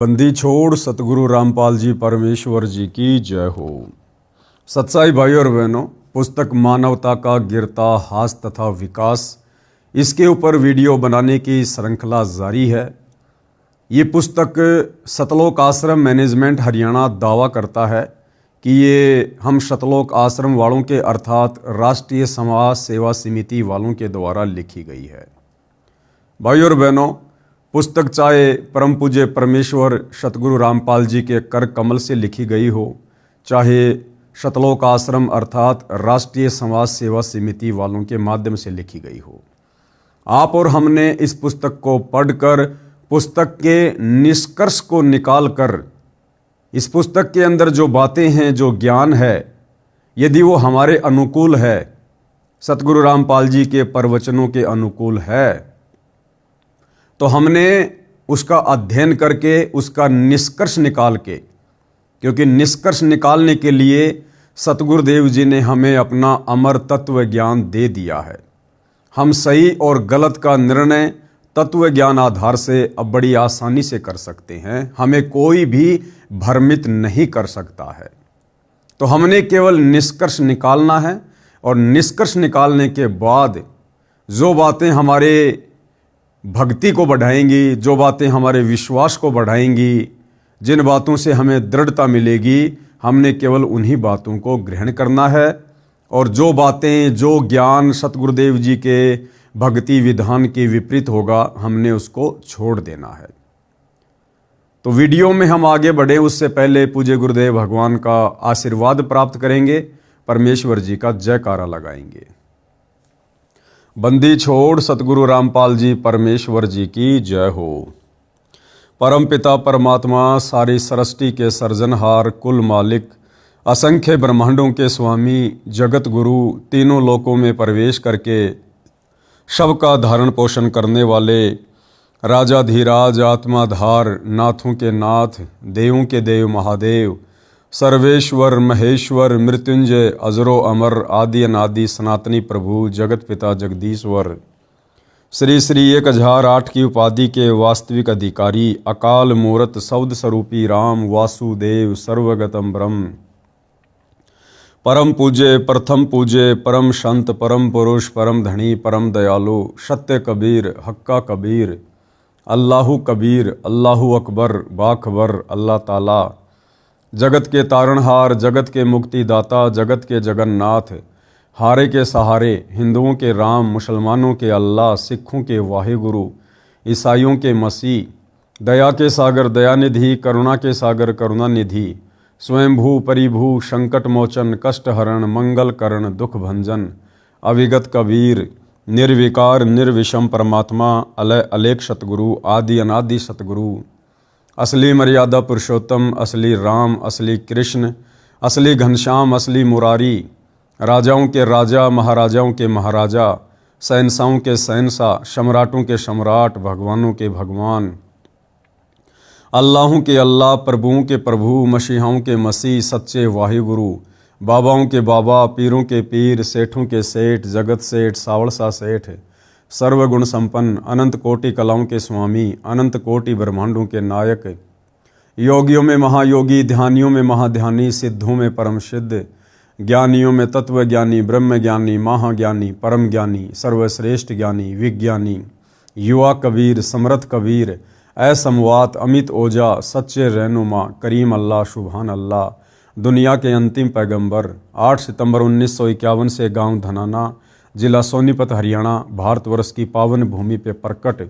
बंदी छोड़ सतगुरु रामपाल जी परमेश्वर जी की जय हो। सत्साई भाई और बहनों, पुस्तक मानवता का गिरता हास तथा विकास, इसके ऊपर वीडियो बनाने की श्रृंखला जारी है। ये पुस्तक सतलोक आश्रम मैनेजमेंट हरियाणा दावा करता है कि ये हम सतलोक आश्रम वालों के अर्थात राष्ट्रीय समाज सेवा समिति वालों के द्वारा लिखी गई है। भाई और बहनों, पुस्तक चाहे परम पूज्य परमेश्वर सतगुरु रामपाल जी के कर कमल से लिखी गई हो, चाहे सतलोक आश्रम अर्थात राष्ट्रीय समाज सेवा समिति वालों के माध्यम से लिखी गई हो, आप और हमने इस पुस्तक को पढ़कर पुस्तक के निष्कर्ष को निकालकर इस पुस्तक के अंदर जो बातें हैं, जो ज्ञान है, यदि वो हमारे अनुकूल है, सतगुरु रामपाल जी के प्रवचनों के अनुकूल है, तो हमने उसका अध्ययन करके उसका निष्कर्ष निकाल के, क्योंकि निष्कर्ष निकालने के लिए सतगुरुदेव जी ने हमें अपना अमर तत्व ज्ञान दे दिया है। हम सही और गलत का निर्णय तत्व ज्ञान आधार से अब बड़ी आसानी से कर सकते हैं। हमें कोई भी भ्रमित नहीं कर सकता है। तो हमने केवल निष्कर्ष निकालना है और निष्कर्ष निकालने के बाद जो बातें हमारे भक्ति को बढ़ाएंगी, जो बातें हमारे विश्वास को बढ़ाएंगी, जिन बातों से हमें दृढ़ता मिलेगी, हमने केवल उन्हीं बातों को ग्रहण करना है। और जो बातें, जो ज्ञान सतगुरुदेव जी के भक्ति विधान के विपरीत होगा, हमने उसको छोड़ देना है। तो वीडियो में हम आगे बढ़े उससे पहले पूज्य गुरुदेव भगवान का आशीर्वाद प्राप्त करेंगे, परमेश्वर जी का जयकारा लगाएंगे। बंदी छोड़ सतगुरु रामपाल जी परमेश्वर जी की जय हो। परम पिता परमात्मा, सारी सृष्टि के सर्जनहार, कुल मालिक, असंख्य ब्रह्मांडों के स्वामी, जगत गुरु, तीनों लोकों में प्रवेश करके सबका धारण पोषण करने वाले, राजाधीराज, आत्माधार, नाथों के नाथ, देवों के देव महादेव, सर्वेश्वर महेश्वर, मृत्युंजय, अजरो अमर, आदि अनादि सनातनी प्रभु, जगत पिता जगदीश्वर, श्री श्री 1008 की उपाधि के वास्तविक अधिकारी, अकाल मूरत शब्द स्वरूपी राम, वासुदेव, सर्वगतम ब्रह्म, परम पूज्य, प्रथम पूज्य, परम संत, परम पुरुष, परम धनी, परम दयालु, सत्य कबीर, हक्का कबीर, अल्लाहु कबीर, अल्लाहु अकबर, बाखबर, अल्लाह ताला, जगत के तारणहार, जगत के मुक्तिदाता, जगत के जगन्नाथ, हारे के सहारे, हिंदुओं के राम, मुसलमानों के अल्लाह, सिखों के वाहिगुरु, ईसाइयों के मसीह, दया के सागर दयानिधि, करुणा के सागर करुणानिधि, स्वयंभू परिभू, संकट मोचन, कष्ट हरण, मंगल करण, दुख भंजन, अविगत कबीर, निर्विकार निर्विषम परमात्मा, अलय अलेख सतगुरु, आदि अनादि सतगुरु, असली मर्यादा पुरुषोत्तम, असली राम, असली कृष्ण, असली घनश्याम, असली मुरारी, राजाओं के राजा, महाराजाओं के महाराजा, शहंशाहों के शहंशाह, सम्राटों के सम्राट, भगवानों के भगवान, अल्लाहों के अल्लाह, प्रभुओं के प्रभु, मसीहाओं के मसीह, सच्चे वाहिगुरु, बाबाओं के बाबा, पीरों के पीर, सेठों के सेठ, जगत सेठ, सावड़सा सेठ, सर्वगुण संपन्न, अनंत कोटि कलाओं के स्वामी, अनंत कोटि ब्रह्मांडों के नायक, योगियों में महायोगी, ध्यानियों में महाध्यानी, सिद्धों में परम सिद्ध, ज्ञानियों में तत्व ज्ञानी, ब्रह्म ज्ञानी, महाज्ञानी, परम ज्ञानी, सर्वश्रेष्ठ ज्ञानी, विज्ञानी, युवा कबीर, समर्थ कबीर, असमवात, अमित ओजा, सच्चे रहनुमा, करीम अल्लाह, सुभान अल्लाह, दुनिया के अंतिम पैगंबर, 8 सितंबर 1951 से गांव धनाना, जिला सोनीपत, हरियाणा, भारतवर्ष की पावन भूमि पे प्रकट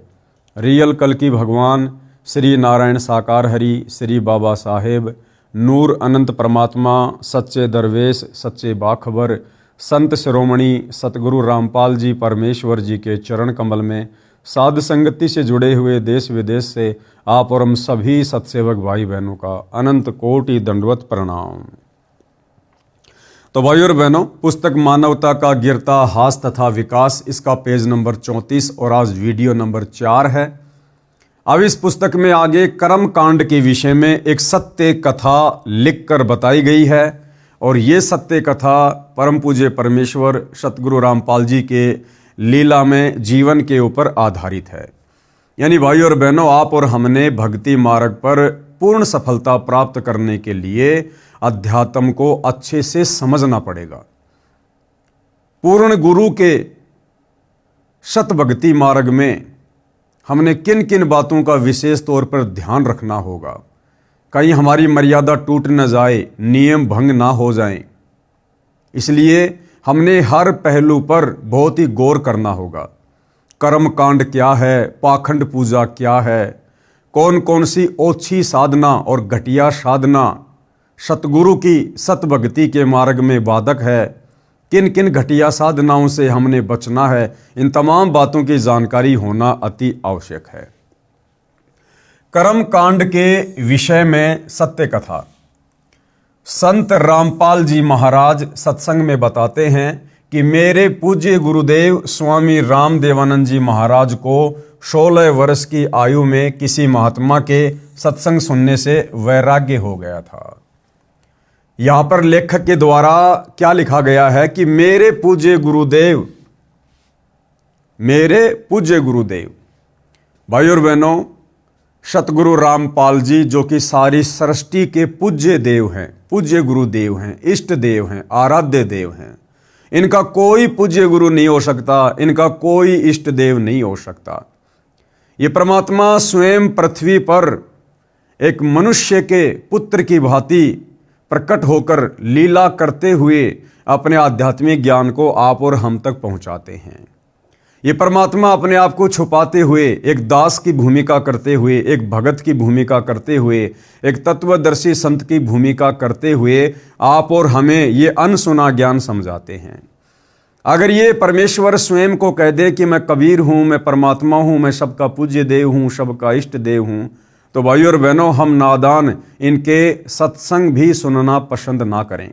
रियल कल की भगवान श्री नारायण साकार हरि, श्री बाबा साहेब, नूर अनंत परमात्मा, सच्चे दरवेश, सच्चे बाखबर, संत शिरोमणि सतगुरु रामपाल जी परमेश्वर जी के चरण कमल में साध संगति से जुड़े हुए देश विदेश से आप और हम सभी सत्सेवक भाई बहनों का अनंत कोटि दंडवत प्रणाम। तो भाई और बहनों, पुस्तक मानवता का गिरता हास तथा विकास, इसका पेज नंबर 34 और आज वीडियो नंबर 4 है। अब इस पुस्तक में आगे कर्म कांड के विषय में एक सत्य कथा लिखकर बताई गई है और ये सत्य कथा परम पूज्य परमेश्वर सतगुरु रामपाल जी के लीला में जीवन के ऊपर आधारित है। यानी भाई और बहनों, आप और हमने भक्ति मार्ग पर पूर्ण सफलता प्राप्त करने के लिए अध्यात्म को अच्छे से समझना पड़ेगा। पूर्ण गुरु के शत भक्ति मार्ग में हमने किन किन बातों का विशेष तौर पर ध्यान रखना होगा, कहीं हमारी मर्यादा टूट न जाए, नियम भंग ना हो जाएं। इसलिए हमने हर पहलू पर बहुत ही गौर करना होगा। कर्म कांड क्या है, पाखंड पूजा क्या है, कौन कौन सी ओछी साधना और घटिया साधना सतगुरु की सतभक्ति के मार्ग में बाधक है, किन किन घटिया साधनाओं से हमने बचना है, इन तमाम बातों की जानकारी होना अति आवश्यक है। कर्म कांड के विषय में सत्य कथा। संत रामपाल जी महाराज सत्संग में बताते हैं कि मेरे पूज्य गुरुदेव स्वामी रामदेवानंद जी महाराज को 16 वर्ष की आयु में किसी महात्मा के सत्संग सुनने से वैराग्य हो गया था। यहां पर लेखक के द्वारा क्या लिखा गया है कि मेरे पूज्य गुरुदेव, मेरे पूज्य गुरुदेव। भाई और बहनों, सतगुरु रामपाल जी जो कि सारी सृष्टि के पूज्य देव हैं, पूज्य गुरुदेव हैं, इष्ट देव हैं, आराध्य देव हैं। इनका कोई पूज्य गुरु नहीं हो सकता, इनका कोई इष्ट देव नहीं हो सकता। ये परमात्मा स्वयं पृथ्वी पर एक मनुष्य के पुत्र की भांति प्रकट होकर लीला करते हुए अपने आध्यात्मिक ज्ञान को आप और हम तक पहुंचाते हैं। ये परमात्मा अपने आप को छुपाते हुए, एक दास की भूमिका करते हुए, एक भगत की भूमिका करते हुए, एक तत्वदर्शी संत की भूमिका करते हुए आप और हमें ये अनसुना ज्ञान समझाते हैं। अगर ये परमेश्वर स्वयं को कह दे कि मैं कबीर हूँ, मैं परमात्मा हूँ, मैं सबका पूज्य देव हूँ, सबका इष्ट देव हूँ, तो भाई और बहनों, हम नादान इनके सत्संग भी सुनना पसंद ना करें।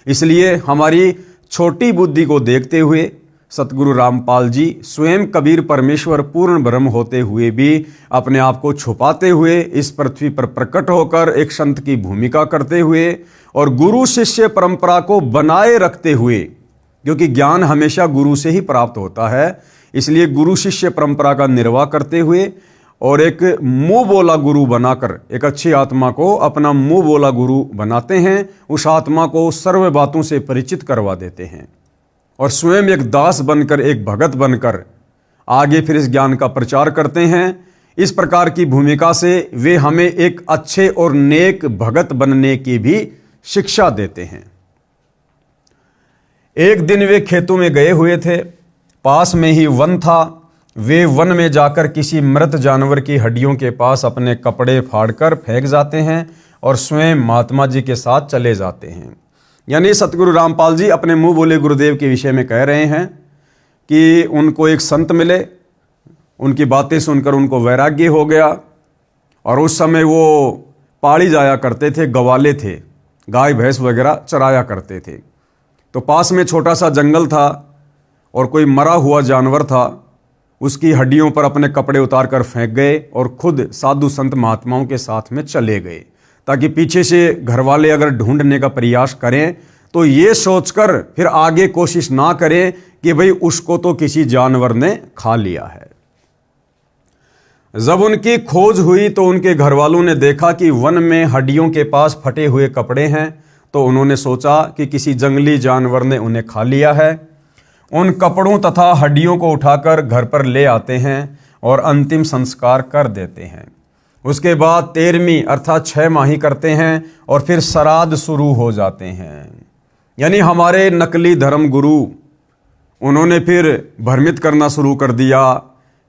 इसलिए हमारी छोटी बुद्धि को देखते हुए सतगुरु रामपाल जी स्वयं कबीर परमेश्वर पूर्ण ब्रह्म होते हुए भी अपने आप को छुपाते हुए इस पृथ्वी पर प्रकट होकर एक संत की भूमिका करते हुए और गुरु शिष्य परंपरा को बनाए रखते हुए, क्योंकि ज्ञान हमेशा गुरु से ही प्राप्त होता है, इसलिए गुरु शिष्य परंपरा का निर्वाह करते हुए और एक मुंह बोला गुरु बनाकर एक अच्छी आत्मा को अपना मुंह बोला गुरु बनाते हैं, उस आत्मा को सर्व बातों से परिचित करवा देते हैं और स्वयं एक दास बनकर, एक भगत बनकर आगे फिर इस ज्ञान का प्रचार करते हैं। इस प्रकार की भूमिका से वे हमें एक अच्छे और नेक भगत बनने की भी शिक्षा देते हैं। एक दिन वे खेतों में गए हुए थे, पास में ही वन था। वे वन में जाकर किसी मृत जानवर की हड्डियों के पास अपने कपड़े फाड़कर फेंक जाते हैं और स्वयं महात्मा जी के साथ चले जाते हैं। यानी सतगुरु रामपाल जी अपने मुंह बोले गुरुदेव के विषय में कह रहे हैं कि उनको एक संत मिले, उनकी बातें सुनकर उनको वैराग्य हो गया और उस समय वो पहाड़ी जाया करते थे, गवाले थे, गाय भैंस वगैरह चराया करते थे। तो पास में छोटा सा जंगल था और कोई मरा हुआ जानवर था, उसकी हड्डियों पर अपने कपड़े उतार कर फेंक गए और खुद साधु संत महात्माओं के साथ में चले गए, ताकि पीछे से घर वाले अगर ढूंढने का प्रयास करें तो ये सोचकर फिर आगे कोशिश ना करें कि भाई उसको तो किसी जानवर ने खा लिया है। जब उनकी खोज हुई तो उनके घर वालों ने देखा कि वन में हड्डियों के पास फटे हुए कपड़े हैं, तो उन्होंने सोचा कि किसी जंगली जानवर ने उन्हें खा लिया है। उन कपड़ों तथा हड्डियों को उठाकर घर पर ले आते हैं और अंतिम संस्कार कर देते हैं। उसके बाद 13वीं अर्थात 6 माही करते हैं और फिर श्राद्ध शुरू हो जाते हैं। यानी हमारे नकली धर्म गुरु, उन्होंने फिर भ्रमित करना शुरू कर दिया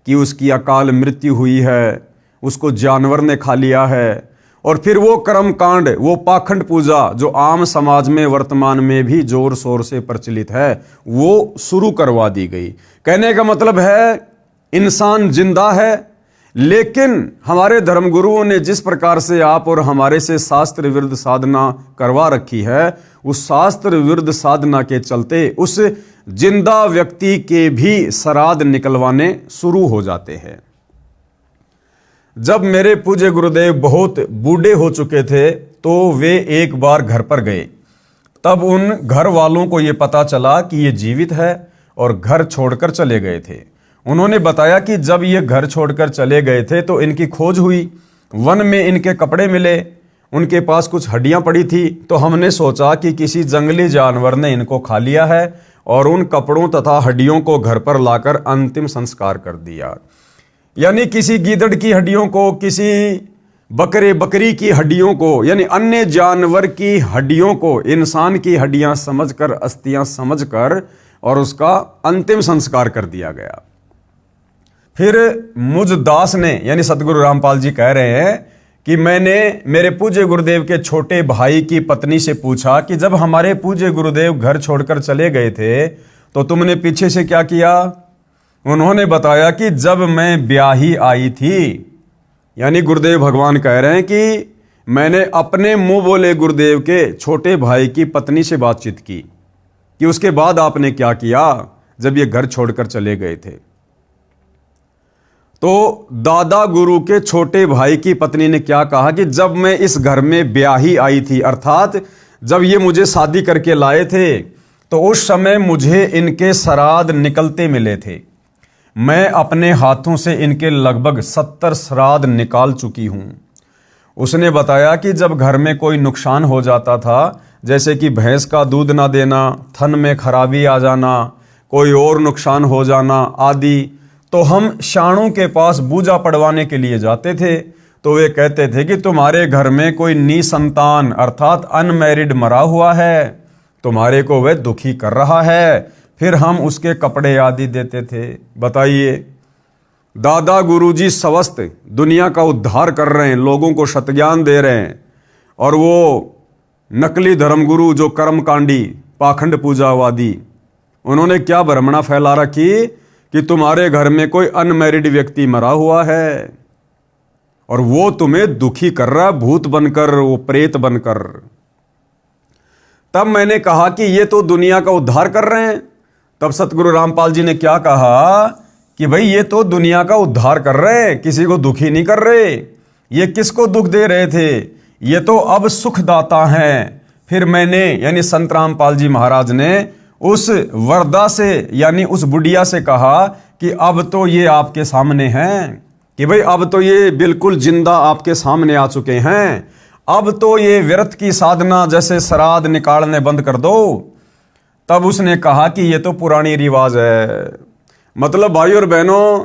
कि उसकी अकाल मृत्यु हुई है, उसको जानवर ने खा लिया है। और फिर वो कर्म कांड, वो पाखंड पूजा जो आम समाज में वर्तमान में भी जोर शोर से प्रचलित है, वो शुरू करवा दी गई। कहने का मतलब है इंसान जिंदा है, लेकिन हमारे धर्मगुरुओं ने जिस प्रकार से आप और हमारे से शास्त्र विरुद्ध साधना करवा रखी है, उस शास्त्र विरुद्ध साधना के चलते उस जिंदा व्यक्ति के भी श्राद्ध निकलवाने शुरू हो जाते हैं। जब मेरे पूज्य गुरुदेव बहुत बूढ़े हो चुके थे तो वे एक बार घर पर गए। तब उन घर वालों को ये पता चला कि ये जीवित है और घर छोड़कर चले गए थे। उन्होंने बताया कि जब ये घर छोड़कर चले गए थे तो इनकी खोज हुई, वन में इनके कपड़े मिले, उनके पास कुछ हड्डियां पड़ी थी। तो हमने सोचा कि किसी जंगली जानवर ने इनको खा लिया है और उन कपड़ों तथा हड्डियों को घर पर लाकर अंतिम संस्कार कर दिया। यानी किसी गीदड़ की हड्डियों को, किसी बकरी की हड्डियों को, यानी अन्य जानवर की हड्डियों को इंसान की हड्डियां समझकर, अस्थियां समझकर और उसका अंतिम संस्कार कर दिया गया। फिर मुझ दास ने, यानी सतगुरु रामपाल जी कह रहे हैं कि मैंने मेरे पूज्य गुरुदेव के छोटे भाई की पत्नी से पूछा कि जब हमारे पूज्य गुरुदेव घर छोड़कर चले गए थे तो तुमने पीछे से क्या किया? उन्होंने बताया कि जब मैं ब्याही आई थी, यानी गुरुदेव भगवान कह रहे हैं कि मैंने अपने मुंह बोले गुरुदेव के छोटे भाई की पत्नी से बातचीत की कि उसके बाद आपने क्या किया जब ये घर छोड़कर चले गए थे। तो दादा गुरु के छोटे भाई की पत्नी ने क्या कहा कि जब मैं इस घर में ब्याही आई थी, अर्थात जब ये मुझे शादी करके लाए थे तो उस समय मुझे इनके श्राद्ध निकलते मिले थे। मैं अपने हाथों से इनके लगभग 70 श्राद्ध निकाल चुकी हूं। उसने बताया कि जब घर में कोई नुकसान हो जाता था, जैसे कि भैंस का दूध ना देना, थन में खराबी आ जाना, कोई और नुकसान हो जाना आदि, तो हम शाणों के पास बूझा पड़वाने के लिए जाते थे। तो वे कहते थे कि तुम्हारे घर में कोई निसंतान अर्थात अनमैरिड मरा हुआ है, तुम्हारे को वह दुखी कर रहा है। फिर हम उसके कपड़े आदि देते थे। बताइए, दादा गुरुजी स्वस्थ दुनिया का उद्धार कर रहे हैं, लोगों को सतज्ञान दे रहे हैं, और वो नकली धर्मगुरु जो कर्मकांडी पाखंड पूजावादी, उन्होंने क्या भ्रमणा फैला रखी कि तुम्हारे घर में कोई अनमैरिड व्यक्ति मरा हुआ है और वो तुम्हें दुखी कर रहा है, भूत बनकर, वो प्रेत बनकर। तब मैंने कहा कि ये तो दुनिया का उद्धार कर रहे हैं। तब सतगुरु रामपाल जी ने क्या कहा कि भाई ये तो दुनिया का उद्धार कर रहे हैं, किसी को दुखी नहीं कर रहे। ये किसको दुख दे रहे थे? ये तो अब सुखदाता हैं। फिर मैंने, यानी संत रामपाल जी महाराज ने उस वरदा से, यानी उस बुढ़िया से कहा कि अब तो ये आपके सामने हैं, कि भाई अब तो ये बिल्कुल जिंदा आपके सामने आ चुके हैं। अब तो ये व्यर्थ की साधना जैसे श्राद्ध निकालने बंद कर दो। तब उसने कहा कि ये तो पुरानी रिवाज है। मतलब भाई और बहनों,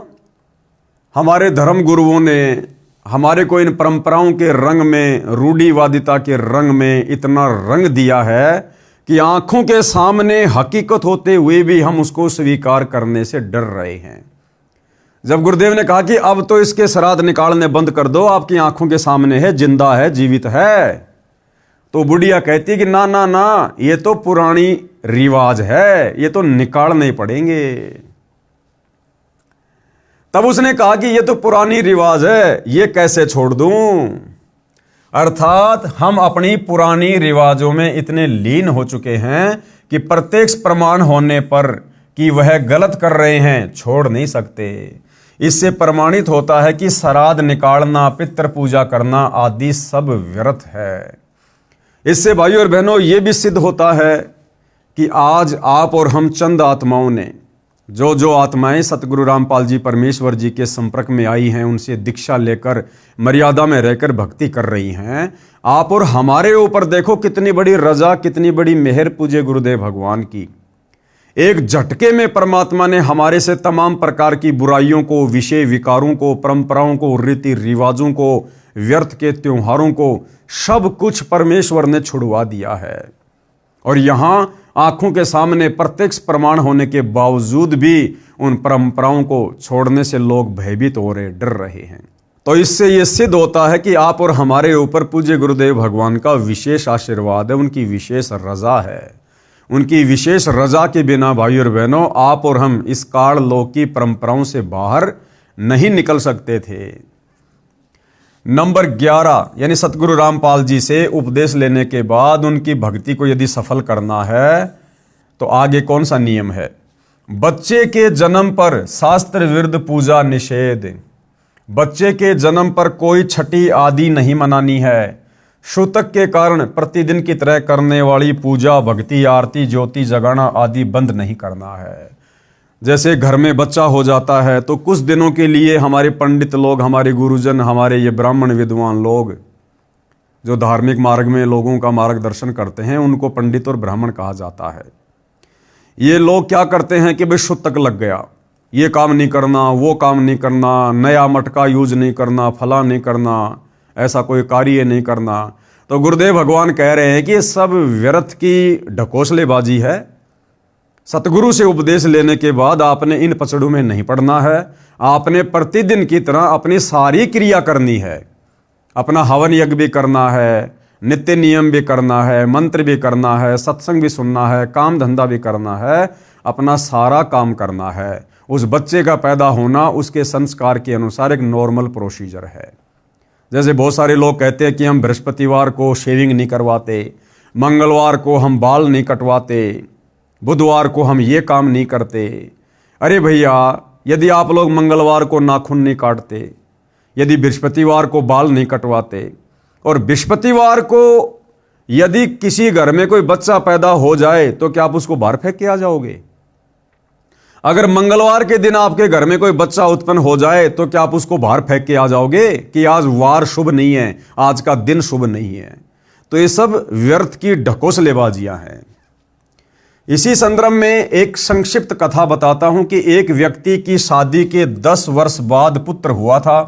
हमारे धर्म गुरुओं ने हमारे को इन परंपराओं के रंग में, रूढ़िवादिता के रंग में इतना रंग दिया है कि आंखों के सामने हकीकत होते हुए भी हम उसको स्वीकार करने से डर रहे हैं। जब गुरुदेव ने कहा कि अब तो इसके श्राद्ध निकालने बंद कर दो, आपकी आंखों के सामने है, जिंदा है, जीवित है, तो बुढ़िया कहती कि ना ना ना, ये तो पुरानी रिवाज है, ये तो निकालने ही पड़ेंगे। तब उसने कहा कि ये तो पुरानी रिवाज है, ये कैसे छोड़ दूं। अर्थात हम अपनी पुरानी रिवाजों में इतने लीन हो चुके हैं कि प्रत्यक्ष प्रमाण होने पर कि वह गलत कर रहे हैं, छोड़ नहीं सकते। इससे प्रमाणित होता है कि श्राद्ध निकालना, पितृ पूजा करना आदि सब व्यर्थ है। इससे भाइयों और बहनों ये भी सिद्ध होता है कि आज आप और हम चंद आत्माओं ने, जो आत्माएं सतगुरु रामपाल जी परमेश्वर जी के संपर्क में आई हैं, उनसे दीक्षा लेकर मर्यादा में रहकर भक्ति कर रही हैं, आप और हमारे ऊपर देखो कितनी बड़ी रजा, कितनी बड़ी मेहर पूज्य गुरुदेव भगवान की। एक झटके में परमात्मा ने हमारे से तमाम प्रकार की बुराइयों को, विषय विकारों को, परंपराओं को, रीति रिवाजों को, व्यर्थ के त्योहारों को, सब कुछ परमेश्वर ने छुड़वा दिया है। और यहां आंखों के सामने प्रत्यक्ष प्रमाण होने के बावजूद भी उन परंपराओं को छोड़ने से लोग भयभीत हो रहे, डर रहे हैं। तो इससे यह सिद्ध होता है कि आप और हमारे ऊपर पूज्य गुरुदेव भगवान का विशेष आशीर्वाद है, उनकी विशेष रजा है। उनकी विशेष रजा के बिना भाई और बहनों, आप और हम इस काल लोक की परंपराओं से बाहर नहीं निकल सकते थे। नंबर 11, यानी सतगुरु रामपाल जी से उपदेश लेने के बाद उनकी भक्ति को यदि सफल करना है तो आगे कौन सा नियम है? बच्चे के जन्म पर शास्त्र विरुद्ध पूजा निषेध। बच्चे के जन्म पर कोई छठी आदि नहीं मनानी है। सूतक के कारण प्रतिदिन की तरह करने वाली पूजा, भक्ति, आरती, ज्योति जगाना आदि बंद नहीं करना है। जैसे घर में बच्चा हो जाता है तो कुछ दिनों के लिए हमारे पंडित लोग, हमारे गुरुजन, हमारे ये ब्राह्मण विद्वान लोग जो धार्मिक मार्ग में लोगों का मार्गदर्शन करते हैं, उनको पंडित और ब्राह्मण कहा जाता है। ये लोग क्या करते हैं कि भाई शुतक लग गया, ये काम नहीं करना, वो काम नहीं करना, नया मटका यूज नहीं करना, फला नहीं करना, ऐसा कोई कार्य नहीं करना। तो गुरुदेव भगवान कह रहे हैं कि ये सब व्यर्थ की ढकोसलेबाजी है। सतगुरु से उपदेश लेने के बाद आपने इन पचड़ों में नहीं पड़ना है। आपने प्रतिदिन की तरह अपनी सारी क्रिया करनी है। अपना हवन यज्ञ भी करना है, नित्य नियम भी करना है, मंत्र भी करना है, सत्संग भी सुनना है, काम धंधा भी करना है, अपना सारा काम करना है। उस बच्चे का पैदा होना उसके संस्कार के अनुसार एक नॉर्मल प्रोसीजर है। जैसे बहुत सारे लोग कहते हैं कि हम बृहस्पतिवार को शेविंग नहीं करवाते, मंगलवार को हम बाल नहीं कटवाते, बुधवार को हम ये काम नहीं करते। अरे भैया, यदि आप लोग मंगलवार को नाखून नहीं काटते, यदि बृहस्पतिवार को बाल नहीं कटवाते, और बृहस्पतिवार को यदि किसी घर में कोई बच्चा पैदा हो जाए तो क्या आप उसको बाहर फेंक के आ जाओगे? अगर मंगलवार के दिन आपके घर में कोई बच्चा उत्पन्न हो जाए तो क्या आप उसको बाहर फेंक के आ जाओगे कि आज वार शुभ नहीं है, आज का दिन शुभ नहीं है? तो ये सब व्यर्थ की ढकोसलेबाजियां हैं। इसी संदर्भ में एक संक्षिप्त कथा बताता हूं कि एक व्यक्ति की शादी के 10 वर्ष बाद पुत्र हुआ था।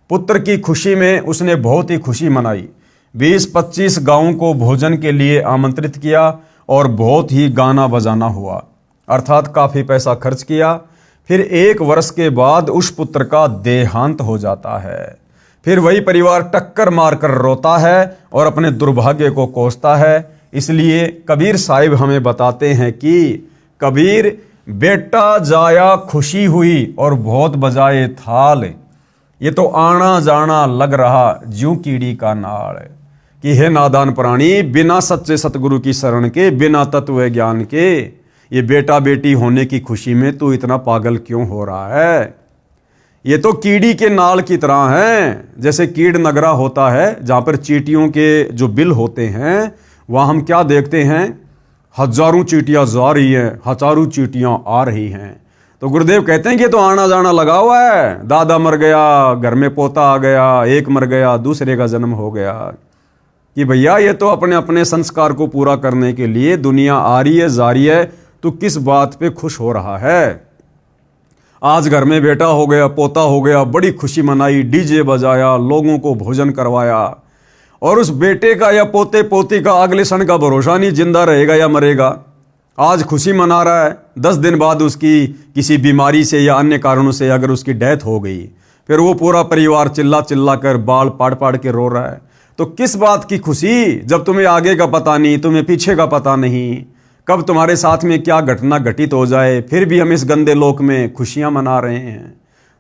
पुत्र की खुशी में उसने बहुत ही खुशी मनाई। 20-25 गांवों को भोजन के लिए आमंत्रित किया और बहुत ही गाना बजाना हुआ, अर्थात काफ़ी पैसा खर्च किया। फिर 1 वर्ष के बाद उस पुत्र का देहांत हो जाता है। फिर वही परिवार टक्कर मारकर रोता है और अपने दुर्भाग्य को कोसता है। इसलिए कबीर साहिब हमें बताते हैं कि कबीर, बेटा जाया खुशी हुई और बहुत बजाए थाल, ये तो आना जाना लग रहा ज्यों कीड़ी का नाल। कि हे नादान प्राणी, बिना सच्चे सतगुरु की शरण के, बिना तत्व ज्ञान के, ये बेटा बेटी होने की खुशी में तू इतना पागल क्यों हो रहा है? ये तो कीड़ी के नाल की तरह है। जैसे कीड़ नगरा होता है जहाँ पर चींटियों के जो बिल होते हैं, वहाँ हम क्या देखते हैं? हजारों चींटियाँ जा रही हैं, हजारों चींटियाँ आ रही हैं। तो गुरुदेव कहते हैं कि तो आना जाना लगा हुआ है। दादा मर गया, घर में पोता आ गया, एक मर गया, दूसरे का जन्म हो गया। कि भैया, ये तो अपने अपने संस्कार को पूरा करने के लिए दुनिया आ रही है, जा रही है। तो किस बात पे खुश हो रहा है? आज घर में बेटा हो गया, पोता हो गया, बड़ी खुशी मनाई, डीजे बजाया, लोगों को भोजन करवाया, और उस बेटे का या पोते पोती का अगले क्षण का भरोसा नहीं, जिंदा रहेगा या मरेगा। आज खुशी मना रहा है, 10 दिन बाद उसकी किसी बीमारी से या अन्य कारणों से अगर उसकी डेथ हो गई, फिर वो पूरा परिवार चिल्ला चिल्ला कर बाल पाड़ पाड़ के रो रहा है। तो किस बात की खुशी, जब तुम्हें आगे का पता नहीं, तुम्हें पीछे का पता नहीं, कब तुम्हारे साथ में क्या घटना घटित हो जाए, फिर भी हम इस गंदे लोक में खुशियां मना रहे हैं।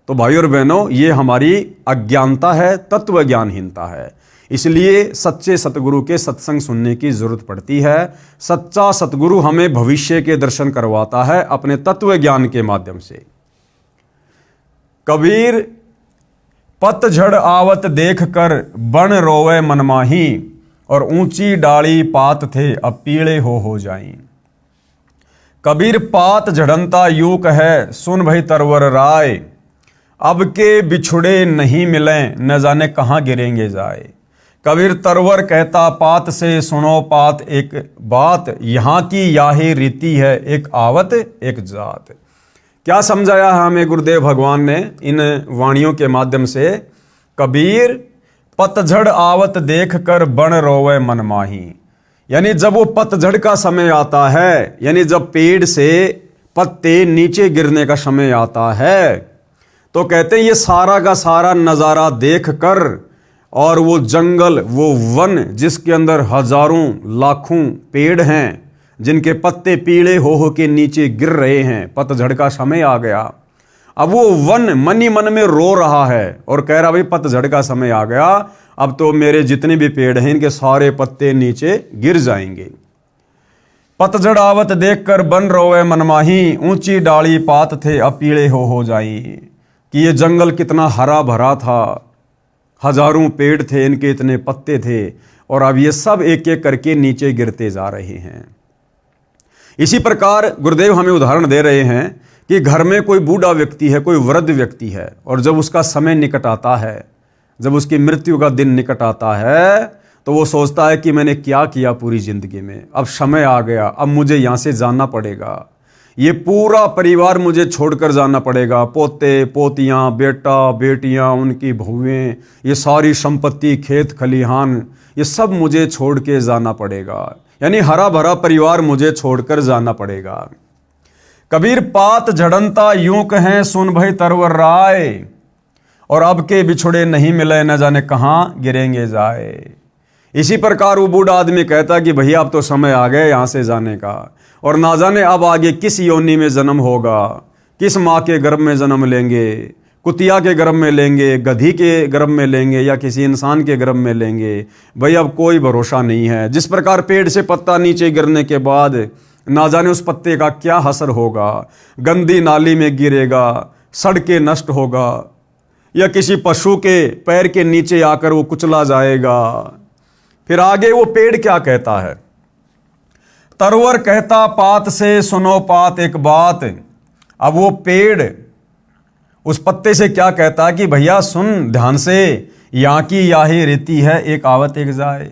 तो भाइयों और बहनों, ये हमारी अज्ञानता है, तत्व ज्ञानहीनता है। इसलिए सच्चे सतगुरु के सत्संग सुनने की जरूरत पड़ती है। सच्चा सतगुरु हमें भविष्य के दर्शन करवाता है अपने तत्व ज्ञान के माध्यम से। कबीर, पतझड़ आवत देख कर बन रोवे मनमाही, और ऊंची डाली पात थे अब पीले हो जाई। कबीर, पात झड़नता यूक है सुन भई तरवर राय, अब के बिछुड़े नहीं मिले न जाने कहाँ गिरेंगे जाए। कबीर तरवर कहता पात से सुनो पात एक बात, यहाँ की याही रीति है एक आवत एक जात। क्या समझाया है हमें गुरुदेव भगवान ने इन वाणियों के माध्यम से? कबीर, पतझड़ आवत देख कर बन रोवे मनमाही, यानी जब वो पतझड़ का समय आता है, यानी जब पेड़ से पत्ते नीचे गिरने का समय आता है, तो कहते हैं ये सारा का सारा नज़ारा देख कर, और वो जंगल, वो वन जिसके अंदर हजारों लाखों पेड़ हैं, जिनके पत्ते पीले हो के नीचे गिर रहे हैं, पतझड़ का समय आ गया। अब वो वन मन ही मन में रो रहा है और कह रहा भाई पतझड़ का समय आ गया, अब तो मेरे जितने भी पेड़ हैं इनके सारे पत्ते नीचे गिर जाएंगे। पतझड़ आवत देख कर बन रोवे मनमाही, ऊंची डाली पात थे अब पीले हो जाई। कि ये जंगल कितना हरा भरा था, हजारों पेड़ थे, इनके इतने पत्ते थे, और अब ये सब एक एक करके नीचे गिरते जा रहे हैं। इसी प्रकार गुरुदेव हमें उदाहरण दे रहे हैं कि घर में कोई बूढ़ा व्यक्ति है, कोई वृद्ध व्यक्ति है, और जब उसका समय निकट आता है, जब उसकी मृत्यु का दिन निकट आता है, तो वो सोचता है कि मैंने क्या किया पूरी जिंदगी में, अब समय आ गया, अब मुझे यहाँ से जाना पड़ेगा, ये पूरा परिवार मुझे छोड़कर जाना पड़ेगा, पोते पोतियाँ, बेटा बेटियाँ, उनकी बहुएं, ये सारी संपत्ति, खेत खलिहान, ये सब मुझे छोड़ के जाना पड़ेगा, यानी हरा भरा परिवार मुझे छोड़कर जाना पड़ेगा। कबीर पात झड़नता यूं कहें सुन भई तरवर राय, और अब के बिछुड़े नहीं मिले न जाने कहाँ गिरेंगे जाए। इसी प्रकार वो बूढ़ा आदमी कहता कि भैया अब तो समय आ गया यहाँ से जाने का, और ना जाने अब आगे किस योनि में जन्म होगा, किस माँ के गर्भ में जन्म लेंगे, कुतिया के गर्भ में लेंगे, गधी के गर्भ में लेंगे, या किसी इंसान के गर्भ में लेंगे, भाई अब कोई भरोसा नहीं है। जिस प्रकार पेड़ से पत्ता नीचे गिरने के बाद ना जाने उस पत्ते का क्या असर होगा, गंदी नाली में गिरेगा, सड़ के नष्ट होगा, या किसी पशु के पैर के नीचे आकर वो कुचला जाएगा। फिर आगे वो पेड़ क्या कहता है, तरवर कहता पात से सुनो पात एक बात। अब वो पेड़ उस पत्ते से क्या कहता है कि भैया सुन ध्यान से, यहाँ की याही रीति है एक आवत एक जाए,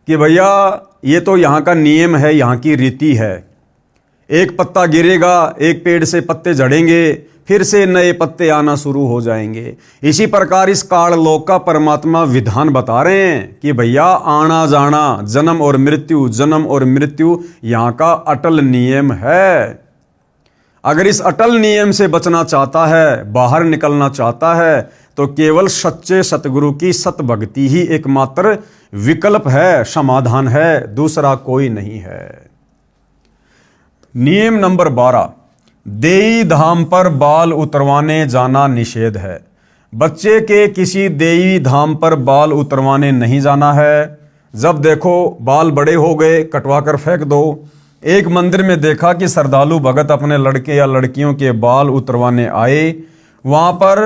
कि भैया ये तो यहाँ का नियम है, यहाँ की रीति है, एक पत्ता गिरेगा, एक पेड़ से पत्ते झड़ेंगे, फिर से नए पत्ते आना शुरू हो जाएंगे। इसी प्रकार इस काल लोक का परमात्मा विधान बता रहे हैं कि भैया आना जाना, जन्म और मृत्यु, जन्म और मृत्यु यहाँ का अटल नियम है। अगर इस अटल नियम से बचना चाहता है, बाहर निकलना चाहता है, तो केवल सच्चे सतगुरु की सत भक्ति ही एकमात्र विकल्प है, समाधान है, दूसरा कोई नहीं है। नियम नंबर 12, देई धाम पर बाल उतरवाने जाना निषेध है। बच्चे के किसी देई धाम पर बाल उतरवाने नहीं जाना है। जब देखो बाल बड़े हो गए कटवा कर फेंक दो। एक मंदिर में देखा कि श्रद्धालु भगत अपने लड़के या लड़कियों के बाल उतरवाने आए। वहां पर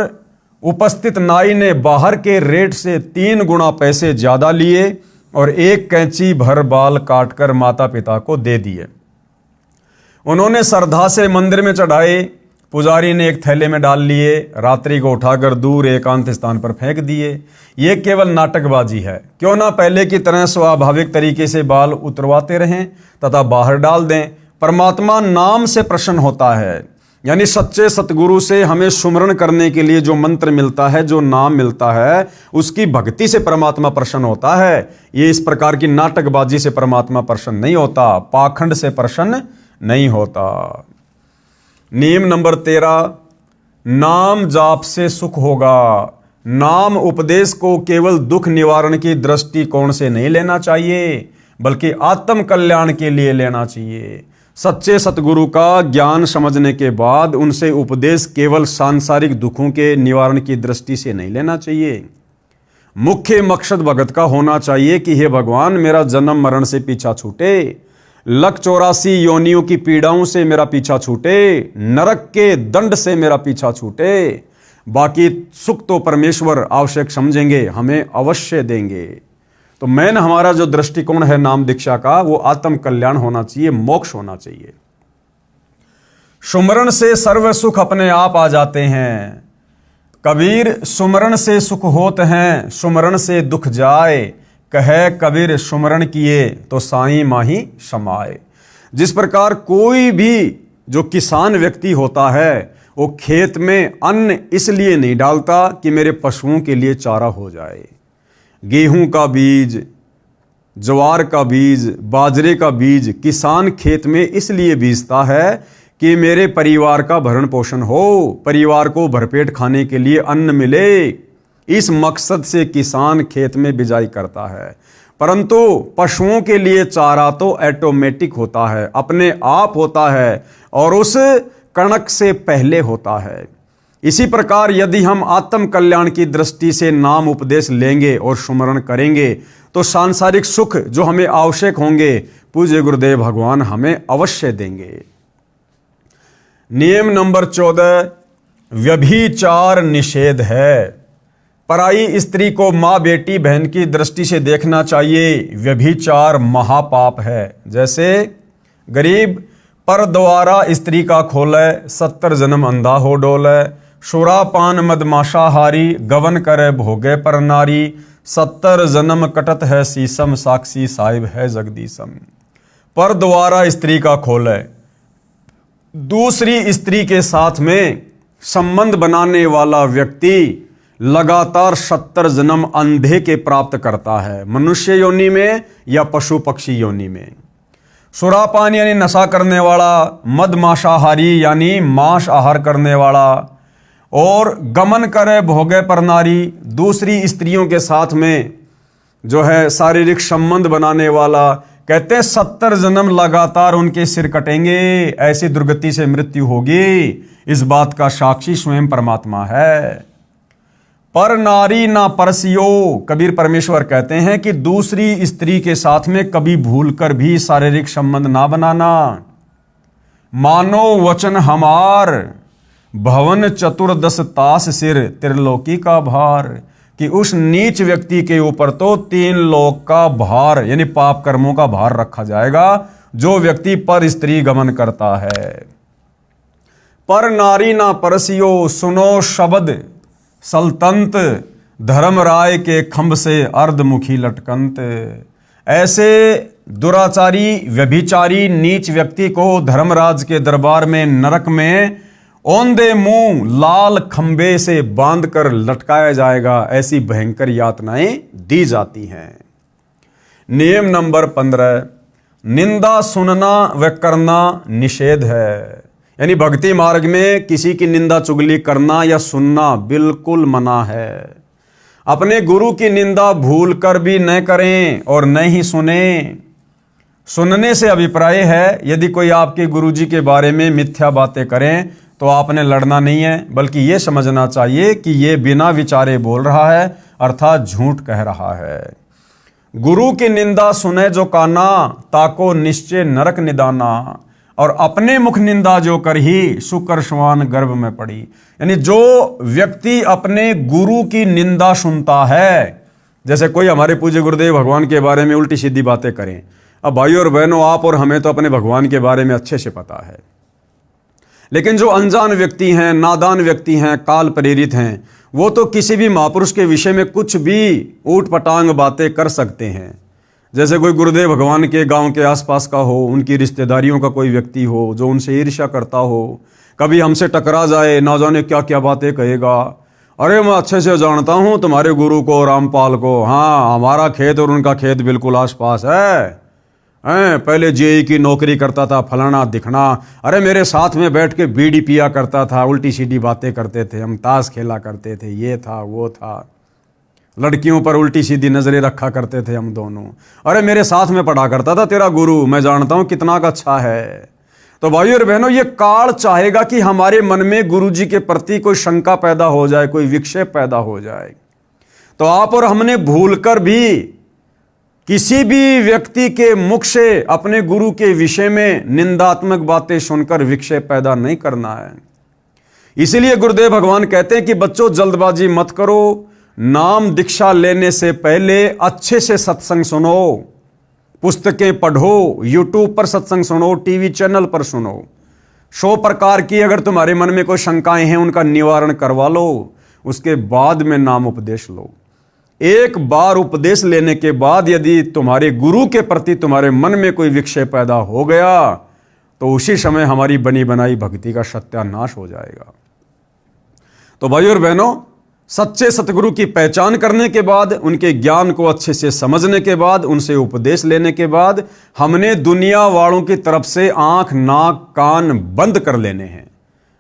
उपस्थित नाई ने बाहर के रेट से 3 गुना पैसे ज्यादा लिए और एक कैंची भर बाल काटकर माता पिता को दे दिए। उन्होंने श्रद्धा से मंदिर में चढ़ाए, पुजारी ने एक थैले में डाल लिए, रात्रि को उठाकर दूर एकांत स्थान पर फेंक दिए। ये केवल नाटकबाजी है। क्यों ना पहले की तरह स्वाभाविक तरीके से बाल उतरवाते रहें तथा बाहर डाल दें। परमात्मा नाम से प्रसन्न होता है, यानी सच्चे सतगुरु से हमें सुमरण करने के लिए जो मंत्र मिलता है, जो नाम मिलता है, उसकी भक्ति से परमात्मा प्रसन्न होता है। ये इस प्रकार की नाटकबाजी से परमात्मा प्रसन्न नहीं होता, पाखंड से प्रसन्न नहीं होता। नियम नंबर 13, नाम जाप से सुख होगा। नाम उपदेश को केवल दुख निवारण की दृष्टिकोण से नहीं लेना चाहिए, बल्कि आत्म कल्याण के लिए लेना चाहिए। सच्चे सतगुरु का ज्ञान समझने के बाद उनसे उपदेश केवल सांसारिक दुखों के निवारण की दृष्टि से नहीं लेना चाहिए। मुख्य मकसद भगत का होना चाहिए कि हे भगवान, मेरा जन्म मरण से पीछा छूटे, 184 योनियों की पीड़ाओं से मेरा पीछा छूटे, नरक के दंड से मेरा पीछा छूटे। बाकी सुख तो परमेश्वर आवश्यक समझेंगे, हमें अवश्य देंगे। तो मैन हमारा जो दृष्टिकोण है नाम दीक्षा का, वो आत्म कल्याण होना चाहिए, मोक्ष होना चाहिए। सुमरण से सर्व सुख अपने आप आ जाते हैं। कबीर सुमरण से सुख होते हैं, सुमरण से दुख जाए। कहे कबीर सुमरण किए तो साईं माही समाए। जिस प्रकार कोई भी जो किसान व्यक्ति होता है, वो खेत में अन्न इसलिए नहीं डालता कि मेरे पशुओं के लिए चारा हो जाए। गेहूं का बीज, ज्वार का बीज, बाजरे का बीज किसान खेत में इसलिए बीजता है कि मेरे परिवार का भरण पोषण हो, परिवार को भरपेट खाने के लिए अन्न मिले। इस मकसद से किसान खेत में बिजाई करता है। परंतु पशुओं के लिए चारा तो ऑटोमेटिक होता है, अपने आप होता है, और उस कणक से पहले होता है। इसी प्रकार यदि हम आत्म कल्याण की दृष्टि से नाम उपदेश लेंगे और सुमरण करेंगे, तो सांसारिक सुख जो हमें आवश्यक होंगे, पूज्य गुरुदेव भगवान हमें अवश्य देंगे। नियम नंबर 14, व्यभिचार निषेध है। पराई स्त्री को माँ, बेटी, बहन की दृष्टि से देखना चाहिए। व्यभिचार महापाप है। जैसे गरीब पर द्वारा स्त्री का खोले, 70 जन्म अंधा हो डोले। सुरापान मदमाशाहारी, गवन करे भोगे पर नारी। 70 जन्म कटत है सीसम, साक्षी साहिब है जगदीशम। पर द्वारा स्त्री का खोले, दूसरी स्त्री के साथ में संबंध बनाने वाला व्यक्ति लगातार 70 जन्म अंधे के प्राप्त करता है, मनुष्य योनि में या पशु पक्षी योनि में। सुरापान यानी नशा करने वाला, मदमाशाहारी यानी मांस आहार करने वाला, और गमन करे भोगे पर नारी, दूसरी स्त्रियों के साथ में जो है शारीरिक संबंध बनाने वाला। कहते हैं 70 जन्म लगातार उनके सिर कटेंगे, ऐसी दुर्गति से मृत्यु होगी। इस बात का साक्षी स्वयं परमात्मा है। पर नारी ना परसियो, कबीर परमेश्वर कहते हैं कि दूसरी स्त्री के साथ में कभी भूलकर भी शारीरिक संबंध ना बनाना। मानो वचन हमार, भवन चतुर्दश तास सिर, त्रिलोकी का भार। कि उस नीच व्यक्ति के ऊपर तो 3 लोक का भार यानी पाप कर्मों का भार रखा जाएगा, जो व्यक्ति पर स्त्री गमन करता है। पर नारी ना परसियो, सुनो शब्द सल्तंत, धर्मराय के खंभ से अर्धमुखी लटकंत। ऐसे दुराचारी व्यभिचारी नीच व्यक्ति को धर्मराज के दरबार में नरक में औंधे मुंह लाल खंबे से बांधकर लटकाया जाएगा। ऐसी भयंकर यातनाएं दी जाती हैं। नियम नंबर 15, निंदा सुनना व करना निषेध है। यानी भक्ति मार्ग में किसी की निंदा चुगली करना या सुनना बिल्कुल मना है। अपने गुरु की निंदा भूल कर भी न करें और न ही सुने। सुनने से अभिप्राय है, यदि कोई आपके गुरु जी के बारे में मिथ्या बातें करें तो आपने लड़ना नहीं है, बल्कि यह समझना चाहिए कि यह बिना विचारे बोल रहा है, अर्थात झूठ कह रहा है। गुरु की निंदा सुने जो काना, ताको निश्चय नरक निदाना। और अपने मुख निंदा जो कर ही, शुकर श्वान गर्भ में पड़ी। यानी जो व्यक्ति अपने गुरु की निंदा सुनता है, जैसे कोई हमारे पूज्य गुरुदेव भगवान के बारे में उल्टी सीधी बातें करें। अब भाइयों और बहनों, आप और हमें तो अपने भगवान के बारे में अच्छे से पता है, लेकिन जो अनजान व्यक्ति हैं, नादान व्यक्ति हैं, काल प्रेरित हैं, वो तो किसी भी महापुरुष के विषय में कुछ भी ऊट पटांग बातें कर सकते हैं। जैसे कोई गुरुदेव भगवान के गांव के आसपास का हो, उनकी रिश्तेदारियों का कोई व्यक्ति हो जो उनसे ईर्ष्या करता हो, कभी हमसे टकरा जाए, ना जाने क्या क्या बातें कहेगा। अरे मैं अच्छे से जानता हूँ तुम्हारे गुरु को, रामपाल को, हाँ हमारा खेत और उनका खेत बिल्कुल आसपास है। पहले जेई की नौकरी करता था, फलाना दिखना। अरे मेरे साथ में बैठ के बीड़ी पिया करता था, उल्टी सीधी बातें करते थे, हम ताश खेला करते थे, ये था वो था, लड़कियों पर उल्टी सीधी नजरें रखा करते थे हम दोनों। अरे मेरे साथ में पढ़ा करता था तेरा गुरु, मैं जानता हूं कितना का अच्छा है। तो भाइयों और बहनों, ये काल चाहेगा कि हमारे मन में गुरु जी के प्रति कोई शंका पैदा हो जाए, कोई विक्षेप पैदा हो जाए। तो आप और हमने भूलकर भी किसी भी व्यक्ति के मुख से अपने गुरु के विषय में निंदात्मक बातें सुनकर विक्षेप पैदा नहीं करना है। इसीलिए गुरुदेव भगवान कहते हैं कि बच्चों जल्दबाजी मत करो, नाम दीक्षा लेने से पहले अच्छे से सत्संग सुनो, पुस्तकें पढ़ो, यूट्यूब पर सत्संग सुनो, टीवी चैनल पर सुनो। 100 प्रकार की अगर तुम्हारे मन में कोई शंकाएं हैं, उनका निवारण करवा लो, उसके बाद में नाम उपदेश लो। एक बार उपदेश लेने के बाद यदि तुम्हारे गुरु के प्रति तुम्हारे मन में कोई विक्षेप पैदा हो गया तो उसी समय हमारी बनी बनाई भक्ति का सत्यानाश हो जाएगा। तो भाइयों और बहनों, सच्चे सतगुरु की पहचान करने के बाद, उनके ज्ञान को अच्छे से समझने के बाद, उनसे उपदेश लेने के बाद, हमने दुनिया वालों की तरफ से आंख नाक कान बंद कर लेने हैं।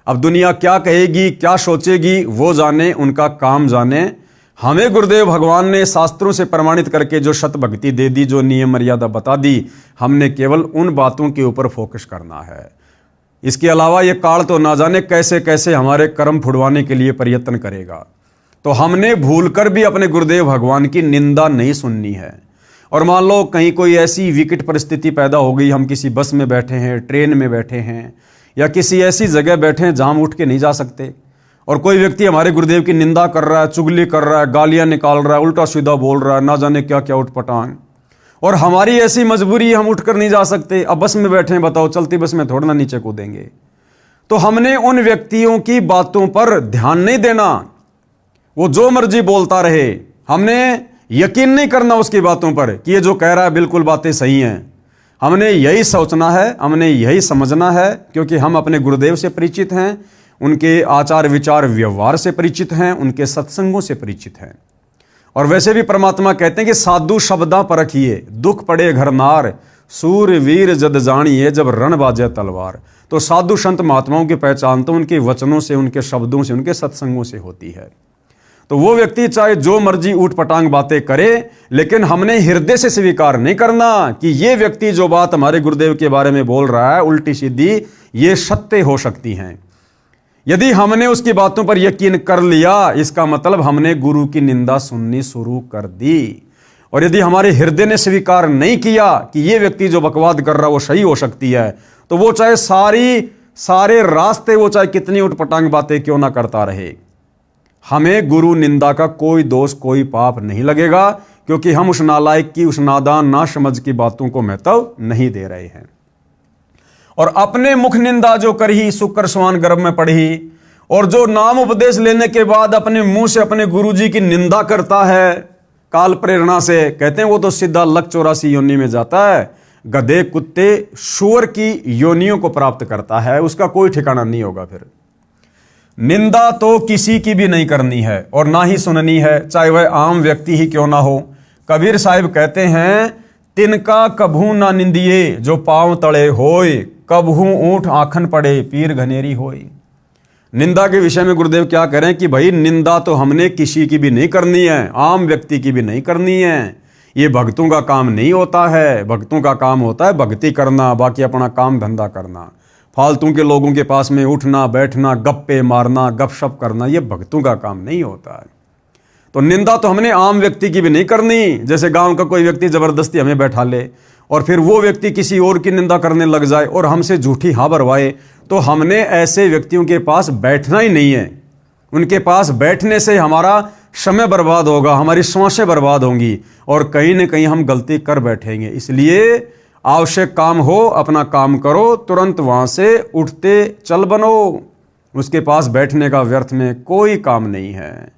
अब दुनिया क्या कहेगी, क्या सोचेगी, वो जाने, उनका काम जाने। हमें गुरुदेव भगवान ने शास्त्रों से प्रमाणित करके जो सत भक्ति दे दी, जो नियम मर्यादा बता दी, हमने केवल उन बातों के ऊपर फोकस करना है। इसके अलावा ये काल तो ना जाने कैसे कैसे हमारे कर्म फुड़वाने के लिए प्रयत्न करेगा। तो हमने भूलकर भी अपने गुरुदेव भगवान की निंदा नहीं सुननी है। और मान लो कहीं कोई ऐसी विकट परिस्थिति पैदा हो गई, हम किसी बस में बैठे हैं, ट्रेन में बैठे हैं, या किसी ऐसी जगह बैठे हैं जहां हम उठ के नहीं जा सकते, और कोई व्यक्ति हमारे गुरुदेव की निंदा कर रहा है, चुगली कर रहा है, गालियां निकाल रहा है, उल्टा सीधा बोल रहा है, ना जाने क्या क्या उठपटांग, और हमारी ऐसी मजबूरी है, हम उठकर नहीं जा सकते। अब बस में बैठे हैं, बताओ चलती बस में थोड़ा ना नीचे कूदेंगे। तो हमने उन व्यक्तियों की बातों पर ध्यान नहीं देना, वो जो मर्जी बोलता रहे, हमने यकीन नहीं करना उसकी बातों पर कि ये जो कह रहा है बिल्कुल बातें सही हैं। हमने यही सोचना है, हमने यही समझना है, क्योंकि हम अपने गुरुदेव से परिचित हैं, उनके आचार विचार व्यवहार से परिचित हैं, उनके सत्संगों से परिचित हैं। और वैसे भी परमात्मा कहते हैं कि साधु शब्दा परखिए, दुख पड़े घर नार, सूर वीर जद जानिए, जब रण बाजे तलवार। तो साधु संत महात्माओं की पहचान तो उनके वचनों से, उनके शब्दों से, उनके सत्संगों से होती है। तो वो व्यक्ति चाहे जो मर्जी ऊट पटांग बातें करे, लेकिन हमने हृदय से स्वीकार नहीं करना कि ये व्यक्ति जो बात हमारे गुरुदेव के बारे में बोल रहा है उल्टी सीधी, ये सत्य हो सकती हैं। यदि हमने उसकी बातों पर यकीन कर लिया, इसका मतलब हमने गुरु की निंदा सुननी शुरू कर दी। और यदि हमारे हृदय ने स्वीकार नहीं किया कि ये व्यक्ति जो बकवाद कर रहा है वो सही हो सकती है, तो वो चाहे सारे रास्ते, वो चाहे कितनी उटपटांग बातें क्यों ना करता रहे, हमें गुरु निंदा का कोई दोष, कोई पाप नहीं लगेगा, क्योंकि हम उस नालायक की, उस नादान ना समझ की बातों को महत्व नहीं दे रहे हैं। और अपने मुख निंदा जो करही, शुक्र स्वान गर्भ में पढ़ी, और जो नाम उपदेश लेने के बाद अपने मुंह से अपने गुरुजी की निंदा करता है काल प्रेरणा से, कहते हैं वो तो सीधा लक 84 योनि में जाता है, गधे कुत्ते सूअर की योनियों को प्राप्त करता है, उसका कोई ठिकाना नहीं होगा। फिर निंदा तो किसी की भी नहीं करनी है और ना ही सुननी है, चाहे वह आम व्यक्ति ही क्यों ना हो। कबीर साहिब कहते हैं, तिनका कभू ना निंदिए जो पांव तले होय, कभू ऊंट आखन पड़े पीर घनेरी होय। निंदा के विषय में गुरुदेव क्या कह रहे हैं कि भाई निंदा तो हमने किसी की भी नहीं करनी है, आम व्यक्ति की भी नहीं करनी है। ये भक्तों का काम नहीं होता है। भक्तों का काम होता है भक्ति करना, बाकी अपना काम धंधा करना। फालतू के लोगों के पास में उठना बैठना, गप्पे मारना, गपशप करना, ये भक्तों का काम नहीं होता है। तो निंदा तो हमने आम व्यक्ति की भी नहीं करनी। जैसे गांव का कोई व्यक्ति जबरदस्ती हमें बैठा ले और फिर वो व्यक्ति किसी और की निंदा करने लग जाए और हमसे झूठी हाँ भरवाए, तो हमने ऐसे व्यक्तियों के पास बैठना ही नहीं है। उनके पास बैठने से हमारा समय बर्बाद होगा, हमारी सांसें बर्बाद होंगी और कहीं ना कहीं हम गलती कर बैठेंगे। इसलिए आवश्यक काम हो अपना काम करो, तुरंत वहां से उठते चल बनो। उसके पास बैठने का व्यर्थ में कोई काम नहीं है।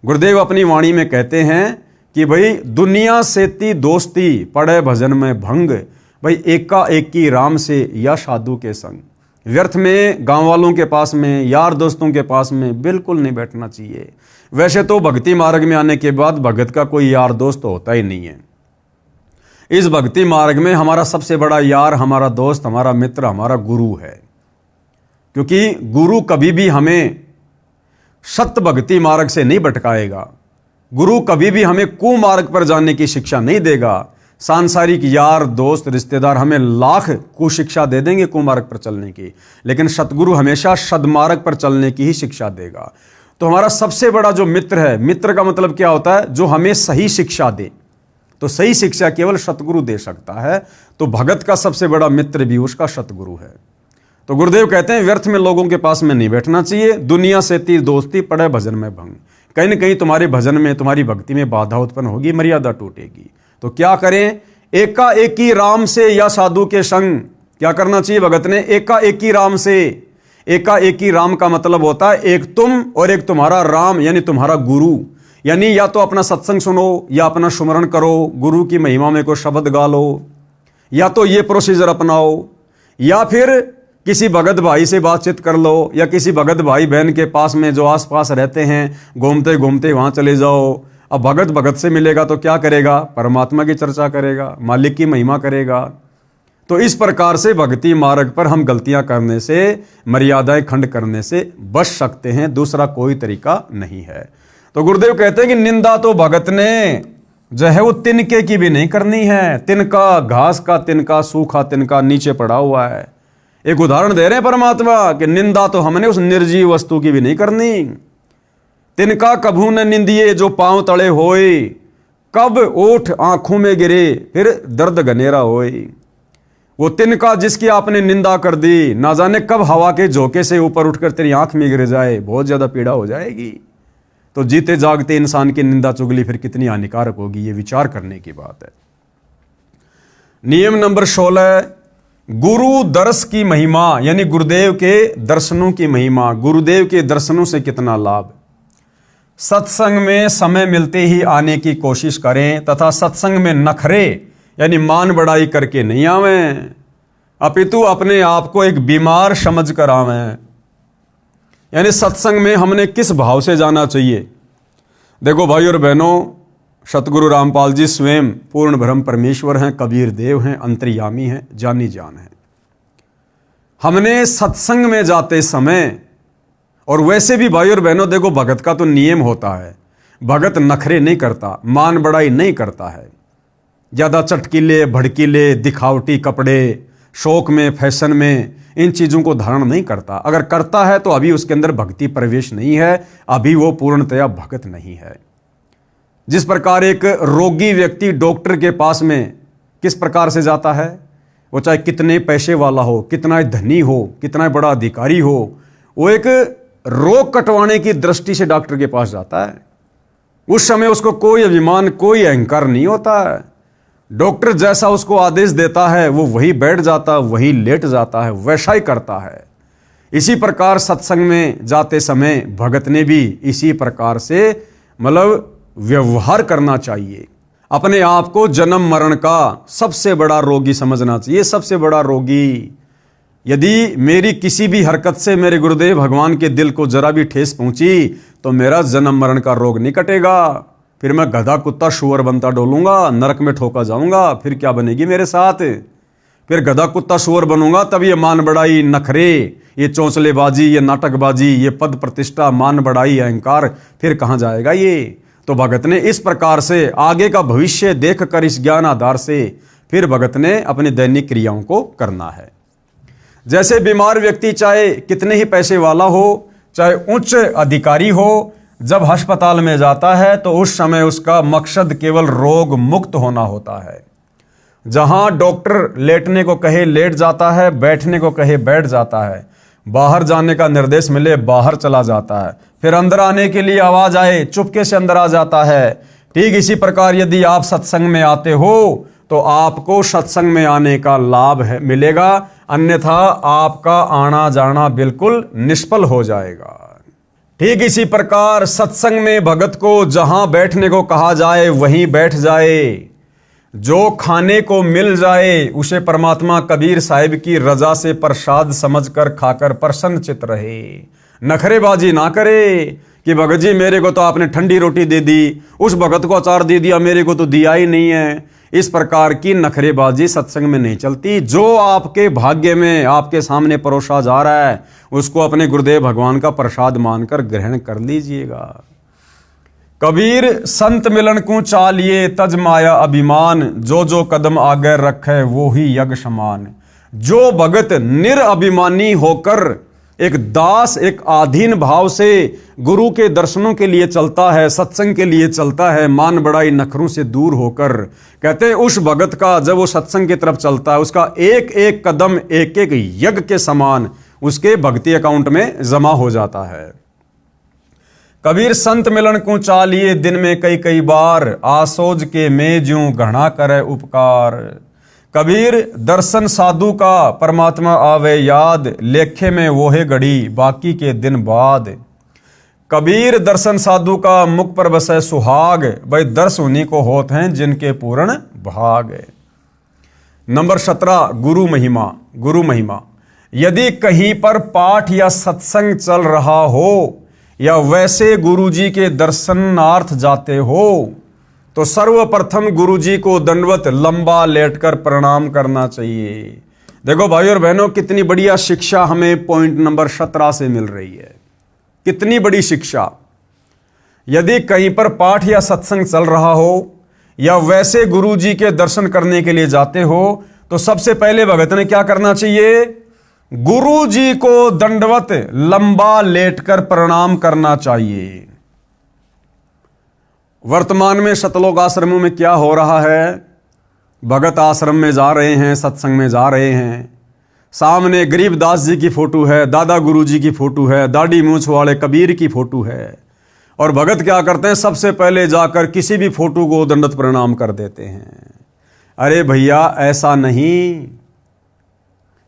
गुरुदेव अपनी वाणी में कहते हैं कि भाई दुनिया सेती दोस्ती पड़े भजन में भंग, भाई एका एकी राम से या साधु के संग। व्यर्थ में गांव वालों के पास में, यार दोस्तों के पास में बिल्कुल नहीं बैठना चाहिए। वैसे तो भक्ति मार्ग में आने के बाद भगत का कोई यार दोस्त तो होता ही नहीं है। इस भक्ति मार्ग में हमारा सबसे बड़ा यार, हमारा दोस्त, हमारा मित्र, हमारा गुरु है। क्योंकि गुरु कभी भी हमें सत्य भक्ति मार्ग से नहीं भटकाएगा। गुरु कभी भी हमें कुमार्ग पर जाने की शिक्षा नहीं देगा। सांसारिक यार दोस्त रिश्तेदार हमें लाख कुशिक्षा दे देंगे कुमार्ग पर चलने की, लेकिन सतगुरु हमेशा सदमार्ग पर चलने की ही शिक्षा देगा। तो हमारा सबसे बड़ा जो मित्र है, मित्र का मतलब क्या होता है? जो हमें सही शिक्षा दे। तो सही शिक्षा केवल सतगुरु दे सकता है। तो भगत का सबसे बड़ा मित्र भी उसका सतगुरु है। तो गुरुदेव कहते हैं व्यर्थ में लोगों के पास में नहीं बैठना चाहिए। दुनिया से ती दोस्ती पड़े भजन में भंग। कहीं ना कहीं तुम्हारे भजन में, तुम्हारी भक्ति में बाधा उत्पन्न होगी, मर्यादा टूटेगी। तो क्या करें? एका एकी राम से या साधु के संग। क्या करना चाहिए भगत ने? एका एकी राम से। एका एकी राम का मतलब होता है एक तुम और एक तुम्हारा राम, यानी तुम्हारा गुरु। यानी या तो अपना सत्संग सुनो या अपना सुमरण करो, गुरु की महिमा में कोई शब्द गा लो, या तो ये प्रोसीजर अपनाओ, या फिर किसी भगत भाई से बातचीत कर लो, या किसी भगत भाई बहन के पास में जो आसपास रहते हैं घूमते घूमते वहां चले जाओ। अब भगत भगत से मिलेगा तो क्या करेगा? परमात्मा की चर्चा करेगा, मालिक की महिमा करेगा। तो इस प्रकार से भक्ति मार्ग पर हम गलतियां करने से, मर्यादाएं खंड करने से बच सकते हैं। दूसरा कोई तरीका नहीं है। तो गुरुदेव कहते हैं कि निंदा तो भगत ने जो है वो तिनके की भी नहीं करनी है। तिनका, घास का तिनका, सूखा तिनका नीचे पड़ा हुआ है। एक उदाहरण दे रहे हैं परमात्मा कि निंदा तो हमने उस निर्जीव वस्तु की भी नहीं करनी। तिनका कभू न निंदिए जो पांव तले होए, कब ओठ आंखों में गिरे फिर दर्द घनेरा होए। वो तिनका जिसकी आपने निंदा कर दी, ना जाने कब हवा के झोंके से ऊपर उठकर तेरी आंख में गिर जाए, बहुत ज्यादा पीड़ा हो जाएगी। तो जीते जागते इंसान की निंदा चुगली फिर कितनी हानिकारक होगी, ये विचार करने की बात है। नियम नंबर 16, गुरु दर्श की महिमा, यानी गुरुदेव के दर्शनों की महिमा। गुरुदेव के दर्शनों से कितना लाभ। सत्संग में समय मिलते ही आने की कोशिश करें तथा सत्संग में नखरे यानी मान बढ़ाई करके नहीं आवें, अपितु अपने आप को एक बीमार समझ कर आवें। यानी सत्संग में हमने किस भाव से जाना चाहिए। देखो भाई और बहनों, सतगुरु रामपाल जी स्वयं पूर्ण ब्रह्म परमेश्वर हैं, कबीर देव हैं, अंतर्यामी हैं, जानी जान हैं। हमने सत्संग में जाते समय, और वैसे भी भाई और बहनों देखो, भगत का तो नियम होता है, भगत नखरे नहीं करता, मान बढ़ाई नहीं करता है, ज़्यादा चटकीले भड़कीले दिखावटी कपड़े, शौक में फैशन में इन चीज़ों को धारण नहीं करता। अगर करता है तो अभी उसके अंदर भक्ति प्रवेश नहीं है, अभी वो पूर्णतया भगत नहीं है। जिस प्रकार एक रोगी व्यक्ति डॉक्टर के पास में किस प्रकार से जाता है, वो चाहे कितने पैसे वाला हो, कितना धनी हो, कितना बड़ा अधिकारी हो, वो एक रोग कटवाने की दृष्टि से डॉक्टर के पास जाता है। उस समय उसको कोई अभिमान, कोई अहंकार नहीं होता है। डॉक्टर जैसा उसको आदेश देता है वो वही बैठ जाता, वही लेट जाता है, वैसा ही करता है। इसी प्रकार सत्संग में जाते समय भगत ने भी इसी प्रकार से मतलब व्यवहार करना चाहिए। अपने आप को जन्म मरण का सबसे बड़ा रोगी समझना चाहिए। सबसे बड़ा रोगी, यदि मेरी किसी भी हरकत से मेरे गुरुदेव भगवान के दिल को जरा भी ठेस पहुंची तो मेरा जन्म मरण का रोग नहीं कटेगा, फिर मैं गधा कुत्ता शुअर बनता डोलूंगा, नरक में ठोका जाऊंगा, फिर क्या बनेगी मेरे साथ। फिर गधा कुत्ता शुअर बनूंगा तब ये मान बढ़ाई, नखरे, ये चौंचलेबाजी, ये नाटकबाजी, ये पद प्रतिष्ठा, मान बढ़ाई, अहंकार फिर कहाँ जाएगा ये। तो भगत ने इस प्रकार से आगे का भविष्य देखकर इस ज्ञान आधार से फिर भगत ने अपनी दैनिक क्रियाओं को करना है। जैसे बीमार व्यक्ति चाहे कितने ही पैसे वाला हो, चाहे उच्च अधिकारी हो, जब अस्पताल में जाता है तो उस समय उसका मकसद केवल रोग मुक्त होना होता है। जहां डॉक्टर लेटने को कहे लेट जाता है, बैठने को कहे बैठ जाता है, बाहर जाने का निर्देश मिले बाहर चला जाता है, फिर अंदर आने के लिए आवाज आए चुपके से अंदर आ जाता है। ठीक इसी प्रकार यदि आप सत्संग में आते हो तो आपको सत्संग में आने का लाभ मिलेगा, अन्यथा आपका आना जाना बिल्कुल निष्फल हो जाएगा। ठीक इसी प्रकार सत्संग में भगत को जहां बैठने को कहा जाए वहीं बैठ जाए, जो खाने को मिल जाए उसे परमात्मा कबीर साहिब की रजा से प्रसाद समझकर खाकर प्रसन्न चित रहे। नखरेबाजी ना करे कि भगत जी मेरे को तो आपने ठंडी रोटी दे दी, उस भगत को अचार दे दिया, मेरे को तो दिया ही नहीं है। इस प्रकार की नखरेबाजी सत्संग में नहीं चलती। जो आपके भाग्य में आपके सामने परोसा जा रहा है उसको अपने गुरुदेव भगवान का प्रसाद मानकर ग्रहण कर लीजिएगा। कबीर संत मिलन को चालिए तज माया अभिमान, जो जो कदम आगे रखे वो ही यज्ञ समान। जो भगत निरअभिमानी होकर एक दास, एक आधीन भाव से गुरु के दर्शनों के लिए चलता है, सत्संग के लिए चलता है, मान बढ़ाई नखरों से दूर होकर, कहते हैं उस भगत का जब वो सत्संग की तरफ चलता है उसका एक एक कदम एक एक यज्ञ के समान उसके भक्ति अकाउंट में जमा हो जाता है। कबीर संत मिलन को चालिए दिन में कई कई बार, आसोज के में ज्यों घना करे उपकार। कबीर दर्शन साधु का परमात्मा आवे याद, लेखे में वो है घड़ी बाकी के दिन बाद। कबीर दर्शन साधु का मुख पर बसे सुहाग, भाई दर्श उन्हीं को होते हैं जिनके पूर्ण भाग। नंबर 17 गुरु महिमा। गुरु महिमा, यदि कहीं पर पाठ या सत्संग चल रहा हो या वैसे गुरु जी के दर्शनार्थ जाते हो तो सर्वप्रथम गुरु जी को दंडवत लंबा लेटकर प्रणाम करना चाहिए। देखो भाई और बहनों, कितनी बढ़िया शिक्षा हमें पॉइंट नंबर 17 से मिल रही है। कितनी बड़ी शिक्षा। यदि कहीं पर पाठ या सत्संग चल रहा हो या वैसे गुरु जी के दर्शन करने के लिए जाते हो तो सबसे पहले भगत ने क्या करना चाहिए? गुरु जी को दंडवत लंबा लेटकर प्रणाम करना चाहिए। वर्तमान में सतलोक आश्रमों में क्या हो रहा है? भगत आश्रम में जा रहे हैं, सत्संग में जा रहे हैं, सामने गरीबदास जी की फोटो है, दादा गुरु जी की फोटो है, दाढ़ी मूंछ वाले कबीर की फोटो है, और भगत क्या करते हैं? सबसे पहले जाकर किसी भी फोटो को दंडवत प्रणाम कर देते हैं। अरे भैया ऐसा नहीं।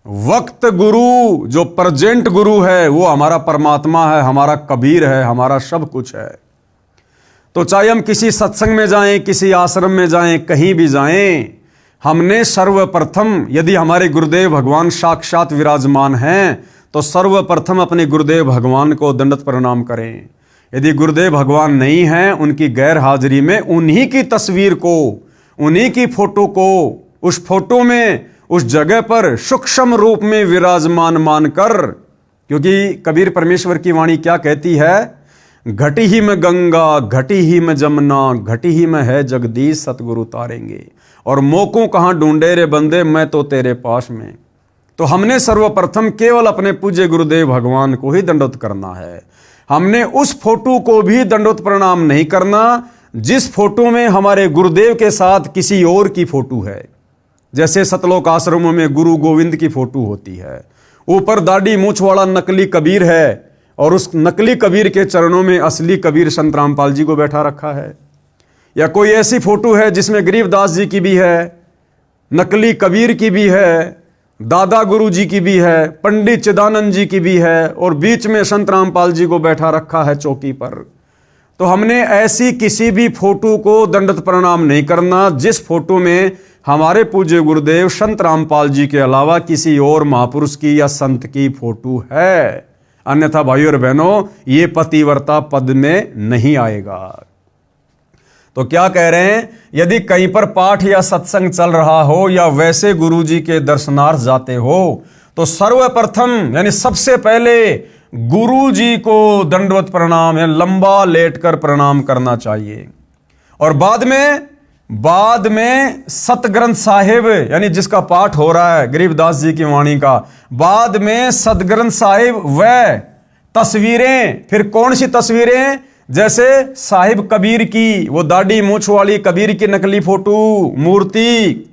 वक्त गुरु, जो प्रेजेंट गुरु है, वो हमारा परमात्मा है, हमारा कबीर है, हमारा सब कुछ है। तो चाहे हम किसी सत्संग में जाएं, किसी आश्रम में जाएं, कहीं भी जाएं, हमने सर्वप्रथम, यदि हमारे गुरुदेव भगवान साक्षात विराजमान हैं, तो सर्वप्रथम अपने गुरुदेव भगवान को दंडवत प्रणाम करें। यदि गुरुदेव भगवान नहीं हैं, उनकी गैर हाजिरी में उन्हीं की तस्वीर को, उन्हीं की फोटो को, उस फोटो में, उस जगह पर सूक्ष्म रूप में विराजमान मानकर, क्योंकि कबीर परमेश्वर की वाणी क्या कहती है, घटी ही में गंगा, घटी ही में जमुना, घटी ही में है जगदीश, सतगुरु तारेंगे। और मोको कहाँ ढूंढे रे बंदे, मैं तो तेरे पास में। तो हमने सर्वप्रथम केवल अपने पूज्य गुरुदेव भगवान को ही दंडवत करना है। हमने उस फोटो को भी दंडवत प्रणाम नहीं करना जिस फोटो में हमारे गुरुदेव के साथ किसी और की फोटो है। जैसे सतलोक आश्रमों में गुरु गोविंद की फोटो होती है, ऊपर दाढ़ी मूछ वाला नकली कबीर है, और उस नकली कबीर के चरणों में असली कबीर संत रामपाल जी को बैठा रखा है। या कोई ऐसी फोटो है जिसमें गरीबदास जी की भी है, नकली कबीर की भी है, दादा गुरु जी की भी है, पंडित चिदानंद जी की भी है, और बीच में संत रामपाल जी को बैठा रखा है चौकी पर। तो हमने ऐसी किसी भी फोटो को दंडवत प्रणाम नहीं करना जिस फोटो में हमारे पूज्य गुरुदेव संत रामपाल जी के अलावा किसी और महापुरुष की या संत की फोटो है। अन्यथा भाइयों और बहनों, ये पतिव्रता पद में नहीं आएगा। तो क्या कह रहे हैं, यदि कहीं पर पाठ या सत्संग चल रहा हो या वैसे गुरुजी के दर्शनार्थ जाते हो, तो सर्वप्रथम यानी सबसे पहले गुरुजी को दंडवत प्रणाम या लंबा लेटकर प्रणाम करना चाहिए। और बाद में सतग्रंथ साहिब यानी जिसका पाठ हो रहा है गरीबदास जी की वाणी का, बाद में सतग्रंथ साहिब व तस्वीरें। फिर कौन सी तस्वीरें, जैसे साहिब कबीर की, वो दाढ़ी मूछ वाली कबीर की नकली फोटो मूर्ति,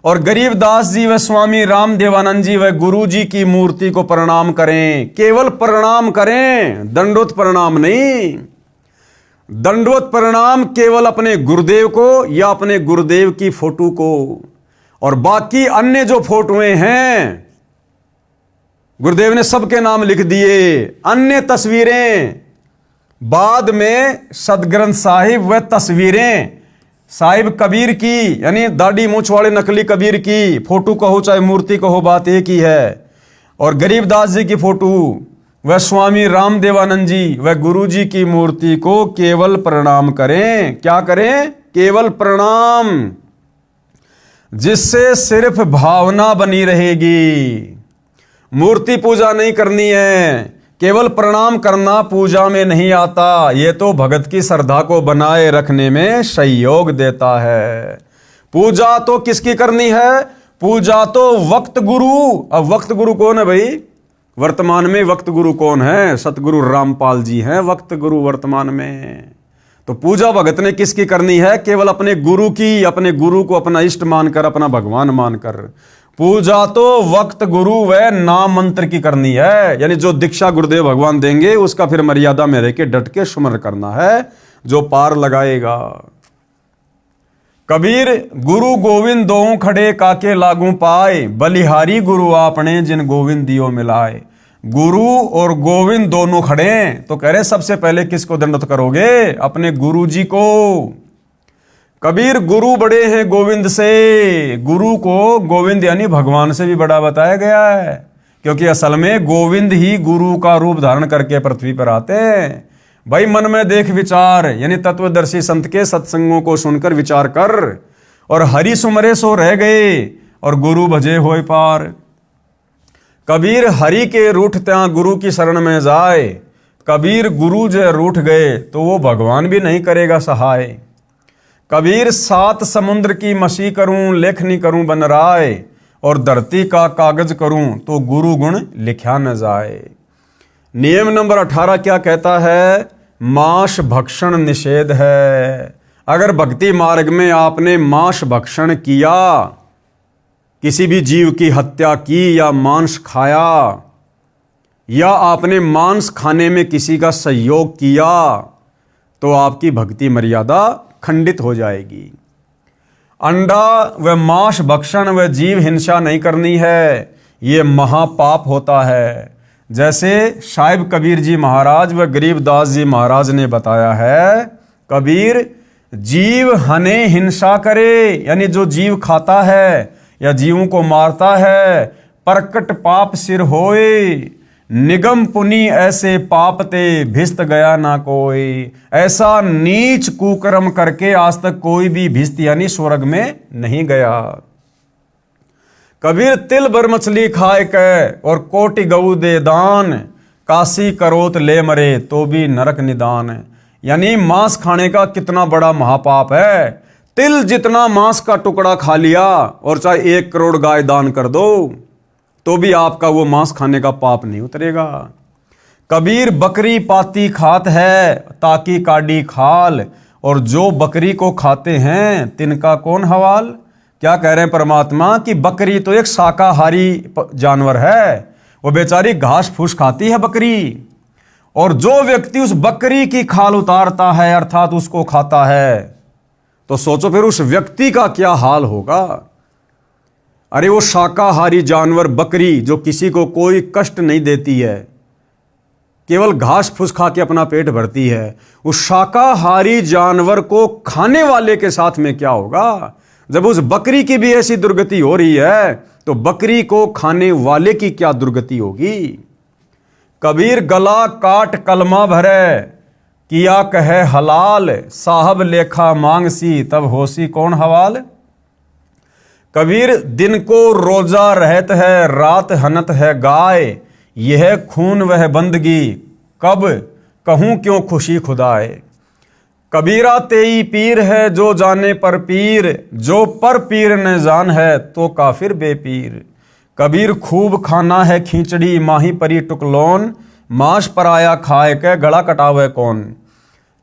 और गरीबदास जी व स्वामी रामदेवानंद जी व गुरु जी की मूर्ति को प्रणाम करें। केवल प्रणाम करें, दंडवत प्रणाम नहीं। दंडवत प्रणाम केवल अपने गुरुदेव को या अपने गुरुदेव की फोटो को। और बाकी अन्य जो फोटोएं हैं, गुरुदेव ने सबके नाम लिख दिए। अन्य तस्वीरें बाद में सतग्रंथ साहिब व तस्वीरें साहिब कबीर की यानी दाढ़ी मूछ वाले नकली कबीर की फोटो कहो चाहे मूर्ति कहो, बात एक ही है। और गरीबदास जी की फोटो व स्वामी रामदेवानंद जी व गुरु जी की मूर्ति को केवल प्रणाम करें। क्या करें? केवल प्रणाम, जिससे सिर्फ भावना बनी रहेगी। मूर्ति पूजा नहीं करनी है, केवल प्रणाम करना पूजा में नहीं आता। ये तो भगत की श्रद्धा को बनाए रखने में सहयोग देता है। पूजा तो किसकी करनी है? पूजा तो वक्त गुरु। अब वक्त गुरु कौन है भाई? वर्तमान में वक्त गुरु कौन है? सतगुरु रामपाल जी हैं वक्त गुरु वर्तमान में। तो पूजा भगत ने किसकी करनी है? केवल अपने गुरु की, अपने गुरु को अपना इष्ट मानकर, अपना भगवान मानकर। पूजा तो वक्त गुरु व नाम मंत्र की करनी है, यानी जो दीक्षा गुरुदेव भगवान देंगे उसका फिर मर्यादा में रह के डट के सुमर करना है, जो पार लगाएगा। कबीर गुरु गोविंद दोऊ खड़े काके लागू पाए, बलिहारी गुरु आपने जिन गोविंद दियो मिलाए। गुरु और गोविंद दोनों खड़े, तो कह रहे सबसे पहले किसको दंडवत करोगे? अपने गुरु जी को। कबीर गुरु बड़े हैं गोविंद से। गुरु को गोविंद यानी भगवान से भी बड़ा बताया गया है, क्योंकि असल में गोविंद ही गुरु का रूप धारण करके पृथ्वी पर आते हैं। भाई मन में देख विचार, यानी तत्वदर्शी संत के सत्संगों को सुनकर विचार कर, और हरि सुमरे सो रह गए और गुरु भजे होय पार। कबीर हरि के रूठ त्या गुरु की शरण में जाए। कबीर गुरु जो रूठ गए तो वो भगवान भी नहीं करेगा सहाय। कबीर सात समुद्र की मसी करूं, लेखनी करूं बन राय, और धरती का कागज करूं तो गुरु गुण लिखा न जाए। नियम नंबर 18 क्या कहता है? मांस भक्षण निषेध है। अगर भक्ति मार्ग में आपने मांस भक्षण किया, किसी भी जीव की हत्या की या मांस खाया, या आपने मांस खाने में किसी का सहयोग किया, तो आपकी भक्ति मर्यादा खंडित हो जाएगी। अंडा व मांस भक्षण व जीव हिंसा नहीं करनी है, ये महापाप होता है। जैसे साहिब कबीर जी महाराज व गरीबदास जी महाराज ने बताया है, कबीर जीव हने हिंसा करे, यानी जो जीव खाता है या जीवों को मारता है, प्रकट पाप सिर होए, निगम पुनि ऐसे पाप ते भिस्त गया ना कोई। ऐसा नीच कुकर्म करके आज तक कोई भी भिस्त यानी स्वर्ग में नहीं गया। कबीर तिल भर मछली खाए के और कोटि गऊ दे दान, काशी करोत ले मरे तो भी नरक निदान। यानी मांस खाने का कितना बड़ा महापाप है। तिल जितना मांस का टुकड़ा खा लिया और चाहे 1 करोड़ गाय दान कर दो तो भी आपका वो मांस खाने का पाप नहीं उतरेगा। कबीर बकरी पाती खात है ताकि काडी खाल, और जो बकरी को खाते हैं तिनका कौन हवाल। क्या कह रहे हैं परमात्मा कि बकरी तो एक शाकाहारी जानवर है, वो बेचारी घास फूस खाती है बकरी, और जो व्यक्ति उस बकरी की खाल उतारता है अर्थात उसको खाता है, तो सोचो फिर उस व्यक्ति का क्या हाल होगा। अरे वो शाकाहारी जानवर बकरी जो किसी को कोई कष्ट नहीं देती है, केवल घास फूस खा के अपना पेट भरती है, उस शाकाहारी जानवर को खाने वाले के साथ में क्या होगा। जब उस बकरी की भी ऐसी दुर्गति हो रही है तो बकरी को खाने वाले की क्या दुर्गति होगी। कबीर गला काट कलमा भरे, किया कहे हलाल, साहब लेखा मांगसी तब होसी कौन हवाल। कबीर दिन को रोजा रहत है, रात हनत है गाय, यह खून वह बंदगी, कब कहूं क्यों खुशी खुदाए। कबीरा तेई पीर है जो जाने पर पीर, जो पर पीर न जान है तो काफिर बेपीर। कबीर खूब खाना है खींचड़ी माही परी टुकलोन, मांस पराया खाए के गला कटावे कौन।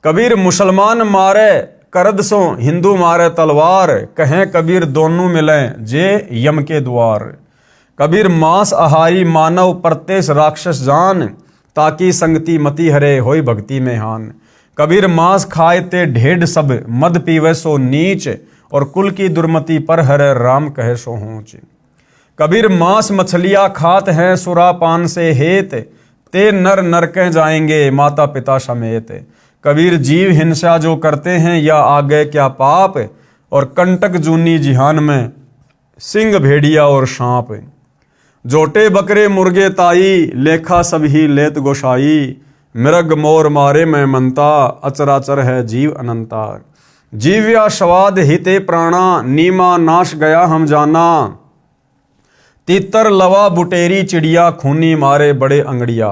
कबीर मुसलमान मारे करद सो हिंदू मारे तलवार, कहें कबीर दोनों मिलें जे यम के द्वार। कबीर मांस आहारी मानव प्रत्येष राक्षस जान, ताकि संगति मति हरे होई भक्ति में हान। कबीर मांस खाए ते ढेढ़ सब, मद पीवे सो नीच, और कुल की दुर्मति पर हरे राम कहे सो ऊंच। कबीर मांस मछलियां खात हैं सुरापान से हेत, ते नर नरके जाएंगे माता पिता समेत। कबीर जीव हिंसा जो करते हैं या आगे क्या पाप, और कंटक जूनी जिहान में सिंह भेड़िया और सांप। जोटे बकरे मुर्गे ताई, लेखा सभी लेत गोसाई, मृग मोर मारे मैं मनता, अचराचर है जीव अनंता। जीव्या स्वाद हिते प्राणा, नीमा नाश गया हम जाना, तीतर लवा बुटेरी चिड़िया, खूनी मारे बड़े अंगड़िया।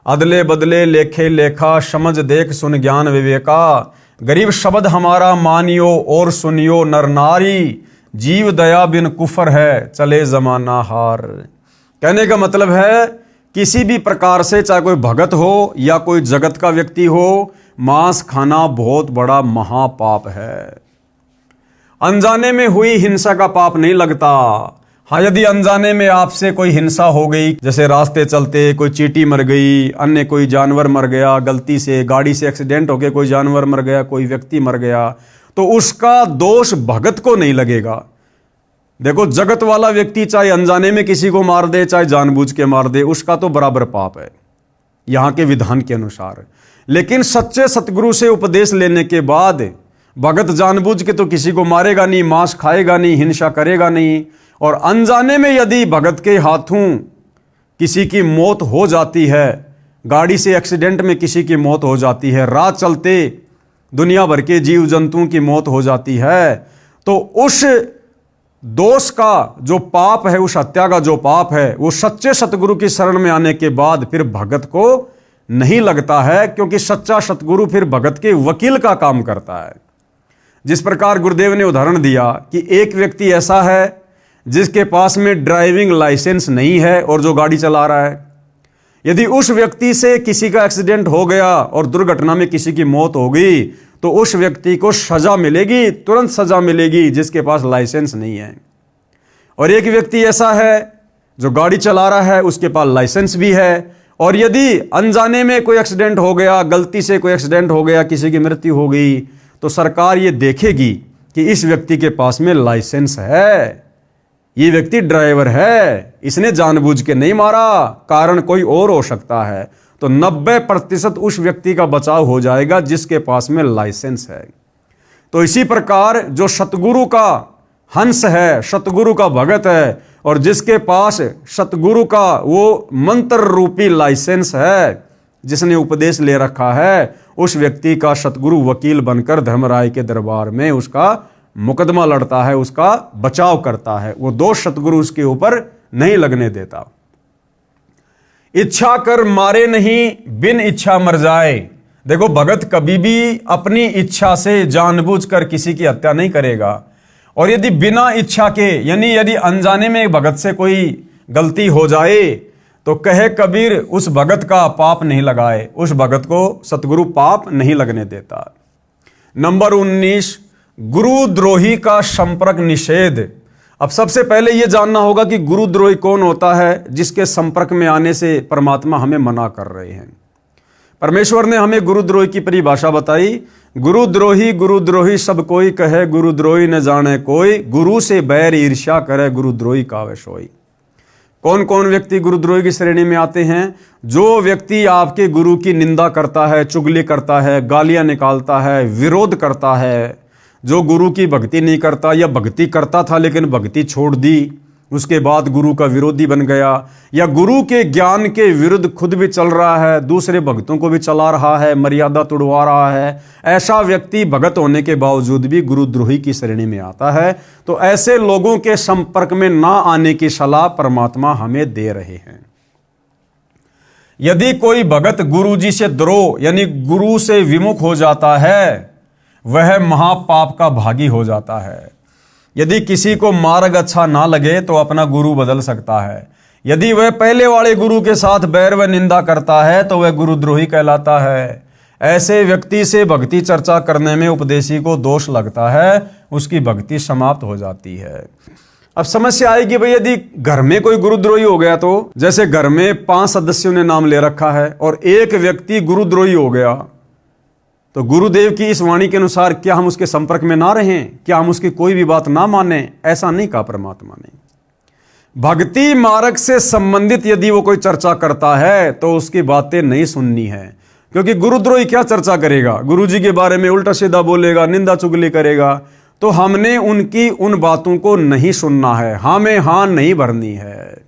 अदले बदले लेखे लेखा, समझ देख सुन ज्ञान विवेका। गरीब शब्द हमारा मानियो और सुनियो नर नारी, जीव दया बिन कुफर है चले जमाना हार। कहने का मतलब है किसी भी प्रकार से चाहे कोई भगत हो या कोई जगत का व्यक्ति हो, मांस खाना बहुत बड़ा महापाप है। अनजाने में हुई हिंसा का पाप नहीं लगता। हाँ, यदि अनजाने में आपसे कोई हिंसा हो गई, जैसे रास्ते चलते कोई चींटी मर गई, अन्य कोई जानवर मर गया, गलती से गाड़ी से एक्सीडेंट होकर कोई जानवर मर गया, कोई व्यक्ति मर गया, तो उसका दोष भगत को नहीं लगेगा। देखो, जगत वाला व्यक्ति चाहे अनजाने में किसी को मार दे चाहे जानबूझ के मार दे, उसका तो बराबर पाप है यहाँ के विधान के अनुसार। लेकिन सच्चे सतगुरु से उपदेश लेने के बाद भगत जानबूझ के तो किसी को मारेगा नहीं, मांस खाएगा नहीं, हिंसा करेगा नहीं। और अनजाने में यदि भगत के हाथों किसी की मौत हो जाती है, गाड़ी से एक्सीडेंट में किसी की मौत हो जाती है, राह चलते दुनिया भर के जीव जंतुओं की मौत हो जाती है, तो उस दोष का जो पाप है, उस हत्या का जो पाप है, वो सच्चे सतगुरु की शरण में आने के बाद फिर भगत को नहीं लगता है, क्योंकि सच्चा सतगुरु फिर भगत के वकील का काम करता है। जिस प्रकार गुरुदेव ने उदाहरण दिया कि एक व्यक्ति ऐसा है जिसके पास में ड्राइविंग लाइसेंस नहीं है और जो गाड़ी चला रहा है, यदि उस व्यक्ति से किसी का एक्सीडेंट हो गया और दुर्घटना में किसी की मौत हो गई, तो उस व्यक्ति को सजा मिलेगी, तुरंत सजा मिलेगी, जिसके पास लाइसेंस नहीं है। और एक व्यक्ति ऐसा है जो गाड़ी चला रहा है, उसके पास लाइसेंस भी है, और यदि अनजाने में कोई एक्सीडेंट हो गया, गलती से कोई एक्सीडेंट हो गया, किसी की मृत्यु हो गई, तो सरकार ये देखेगी कि इस व्यक्ति के पास में लाइसेंस है, ये व्यक्ति ड्राइवर है, इसने जानबूझ के नहीं मारा, कारण कोई और हो सकता है, तो 90% उस व्यक्ति का बचाव हो जाएगा जिसके पास में लाइसेंस है। तो इसी प्रकार जो सतगुरु का हंस है, सतगुरु का भगत है, और जिसके पास सतगुरु का वो मंत्र रूपी लाइसेंस है, जिसने उपदेश ले रखा है, उस व्यक्ति का सतगुरु वकील बनकर धर्मराय के दरबार में उसका मुकदमा लड़ता है, उसका बचाव करता है। वो दोष सतगुरु उसके ऊपर नहीं लगने देता। इच्छा कर मारे नहीं, बिन इच्छा मर जाए। देखो, भगत कभी भी अपनी इच्छा से जानबूझकर किसी की हत्या नहीं करेगा, और यदि बिना इच्छा के, यानी यदि अनजाने में भगत से कोई गलती हो जाए तो कहे कबीर उस भगत का पाप नहीं लगाए, उस भगत को सतगुरु पाप नहीं लगने देता। नंबर 19, गुरुद्रोही का संपर्क निषेध। अब सबसे पहले यह जानना होगा कि गुरुद्रोही कौन होता है, जिसके संपर्क में आने से परमात्मा हमें मना कर रहे हैं। परमेश्वर ने हमें गुरुद्रोही की परिभाषा बताई। गुरुद्रोही सब कोई कहे, गुरुद्रोही न जाने कोई, गुरु से बैर ईर्ष्या करे, गुरुद्रोही कावे सोई। कौन कौन व्यक्ति गुरुद्रोही की श्रेणी में आते हैं? जो व्यक्ति आपके गुरु की निंदा करता है, चुगली करता है, गालियां निकालता है, विरोध करता है, जो गुरु की भक्ति नहीं करता, या भक्ति करता था लेकिन भक्ति छोड़ दी, उसके बाद गुरु का विरोधी बन गया, या गुरु के ज्ञान के विरुद्ध खुद भी चल रहा है, दूसरे भक्तों को भी चला रहा है, मर्यादा तोड़वा रहा है, ऐसा व्यक्ति भगत होने के बावजूद भी गुरुद्रोही की श्रेणी में आता है। तो ऐसे लोगों के संपर्क में ना आने की सलाह परमात्मा हमें दे रहे हैं। यदि कोई भगत गुरु जी से द्रोह यानी गुरु से विमुख हो जाता है, वह महापाप का भागी हो जाता है। यदि किसी को मार्ग अच्छा ना लगे तो अपना गुरु बदल सकता है। यदि वह पहले वाले गुरु के साथ बैर व निंदा करता है तो वह गुरुद्रोही कहलाता है। ऐसे व्यक्ति से भक्ति चर्चा करने में उपदेशी को दोष लगता है, उसकी भक्ति समाप्त हो जाती है। अब समस्या आएगी भाई, यदि घर में कोई गुरुद्रोही हो गया तो, जैसे घर में 5 सदस्यों ने नाम ले रखा है और एक व्यक्ति गुरुद्रोही हो गया, तो गुरुदेव की इस वाणी के अनुसार क्या हम उसके संपर्क में ना रहें? क्या हम उसकी कोई भी बात ना माने? ऐसा नहीं कहा परमात्मा ने। भक्ति मार्ग से संबंधित यदि वो कोई चर्चा करता है तो उसकी बातें नहीं सुननी है, क्योंकि गुरुद्रोही क्या चर्चा करेगा? गुरुजी के बारे में उल्टा सीधा बोलेगा, निंदा चुगली करेगा। तो हमने उनकी उन बातों को नहीं सुनना है, हमें हाँ नहीं भरनी है।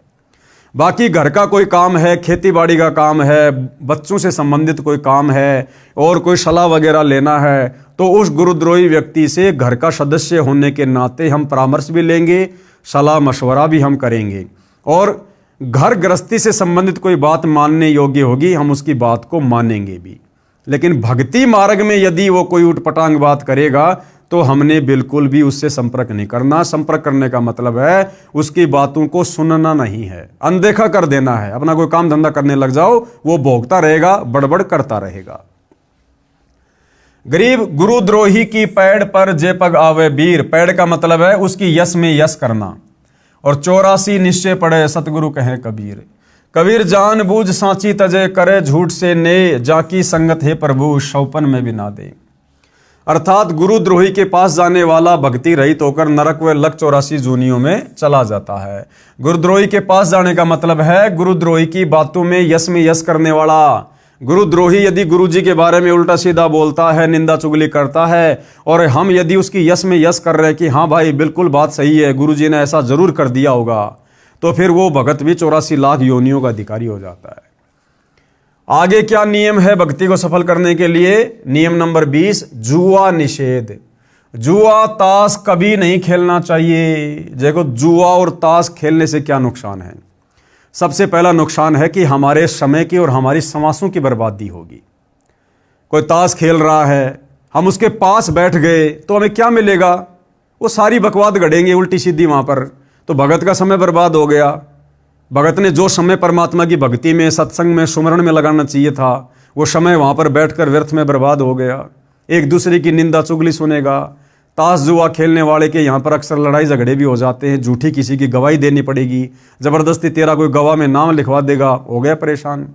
बाकी घर का कोई काम है, खेती बाड़ी का काम है, बच्चों से संबंधित कोई काम है, और कोई सलाह वगैरह लेना है, तो उस गुरुद्रोही व्यक्ति से घर का सदस्य होने के नाते हम परामर्श भी लेंगे, सलाह मशवरा भी हम करेंगे, और घर गृहस्थी से संबंधित कोई बात मानने योग्य होगी हम उसकी बात को मानेंगे भी। लेकिन भक्ति मार्ग में यदि वो कोई उटपटांग बात करेगा तो हमने बिल्कुल भी उससे संपर्क नहीं करना। संपर्क करने का मतलब है उसकी बातों को सुनना नहीं है, अनदेखा कर देना है। अपना कोई काम धंधा करने लग जाओ, वो भोगता रहेगा, बड़बड़ करता रहेगा। गरीब गुरुद्रोही की पैड़ पर जे पग आवे बीर। पैड़ का मतलब है उसकी यश में यश करना। और 84 निश्चय पड़े सतगुरु कहे कबीर। कबीर जान बूझ सांची तजे करे, झूठ से ने जाकी संगत है प्रभु, शौपन में भी ना दे। अर्थात गुरुद्रोही के पास जाने वाला भक्ति रहित होकर नरक व लक 84 जूनियों में चला जाता है। गुरुद्रोही के पास जाने का मतलब है गुरुद्रोही की बातों में यश करने वाला। गुरुद्रोही यदि गुरुजी के बारे में उल्टा सीधा बोलता है, निंदा चुगली करता है, और हम यदि उसकी यश कर रहे हैं कि हाँ भाई बिल्कुल बात सही है, गुरुजी ने ऐसा जरूर कर दिया होगा, तो फिर वो भगत भी 84 लाख योनियों का अधिकारी हो जाता है। आगे क्या नियम है भक्ति को सफल करने के लिए? नियम नंबर 20, जुआ निषेध। जुआ ताश कभी नहीं खेलना चाहिए। देखो, जुआ और ताश खेलने से क्या नुकसान है? सबसे पहला नुकसान है कि हमारे समय की और हमारी समासों की बर्बादी होगी। कोई ताश खेल रहा है, हम उसके पास बैठ गए तो हमें क्या मिलेगा? वो सारी बकवाद गढ़ेंगे उल्टी सीधी वहां पर, तो भगत का समय बर्बाद हो गया। भगत ने जो समय परमात्मा की भक्ति में, सत्संग में, सुमरण में लगाना चाहिए था, वो समय वहां पर बैठकर व्यर्थ में बर्बाद हो गया। एक दूसरे की निंदा चुगली सुनेगा। ताश जुआ खेलने वाले के यहाँ पर अक्सर लड़ाई झगड़े भी हो जाते हैं, झूठी किसी की गवाही देनी पड़ेगी, जबरदस्ती तेरा कोई गवाह में नाम लिखवा देगा, हो गया परेशान।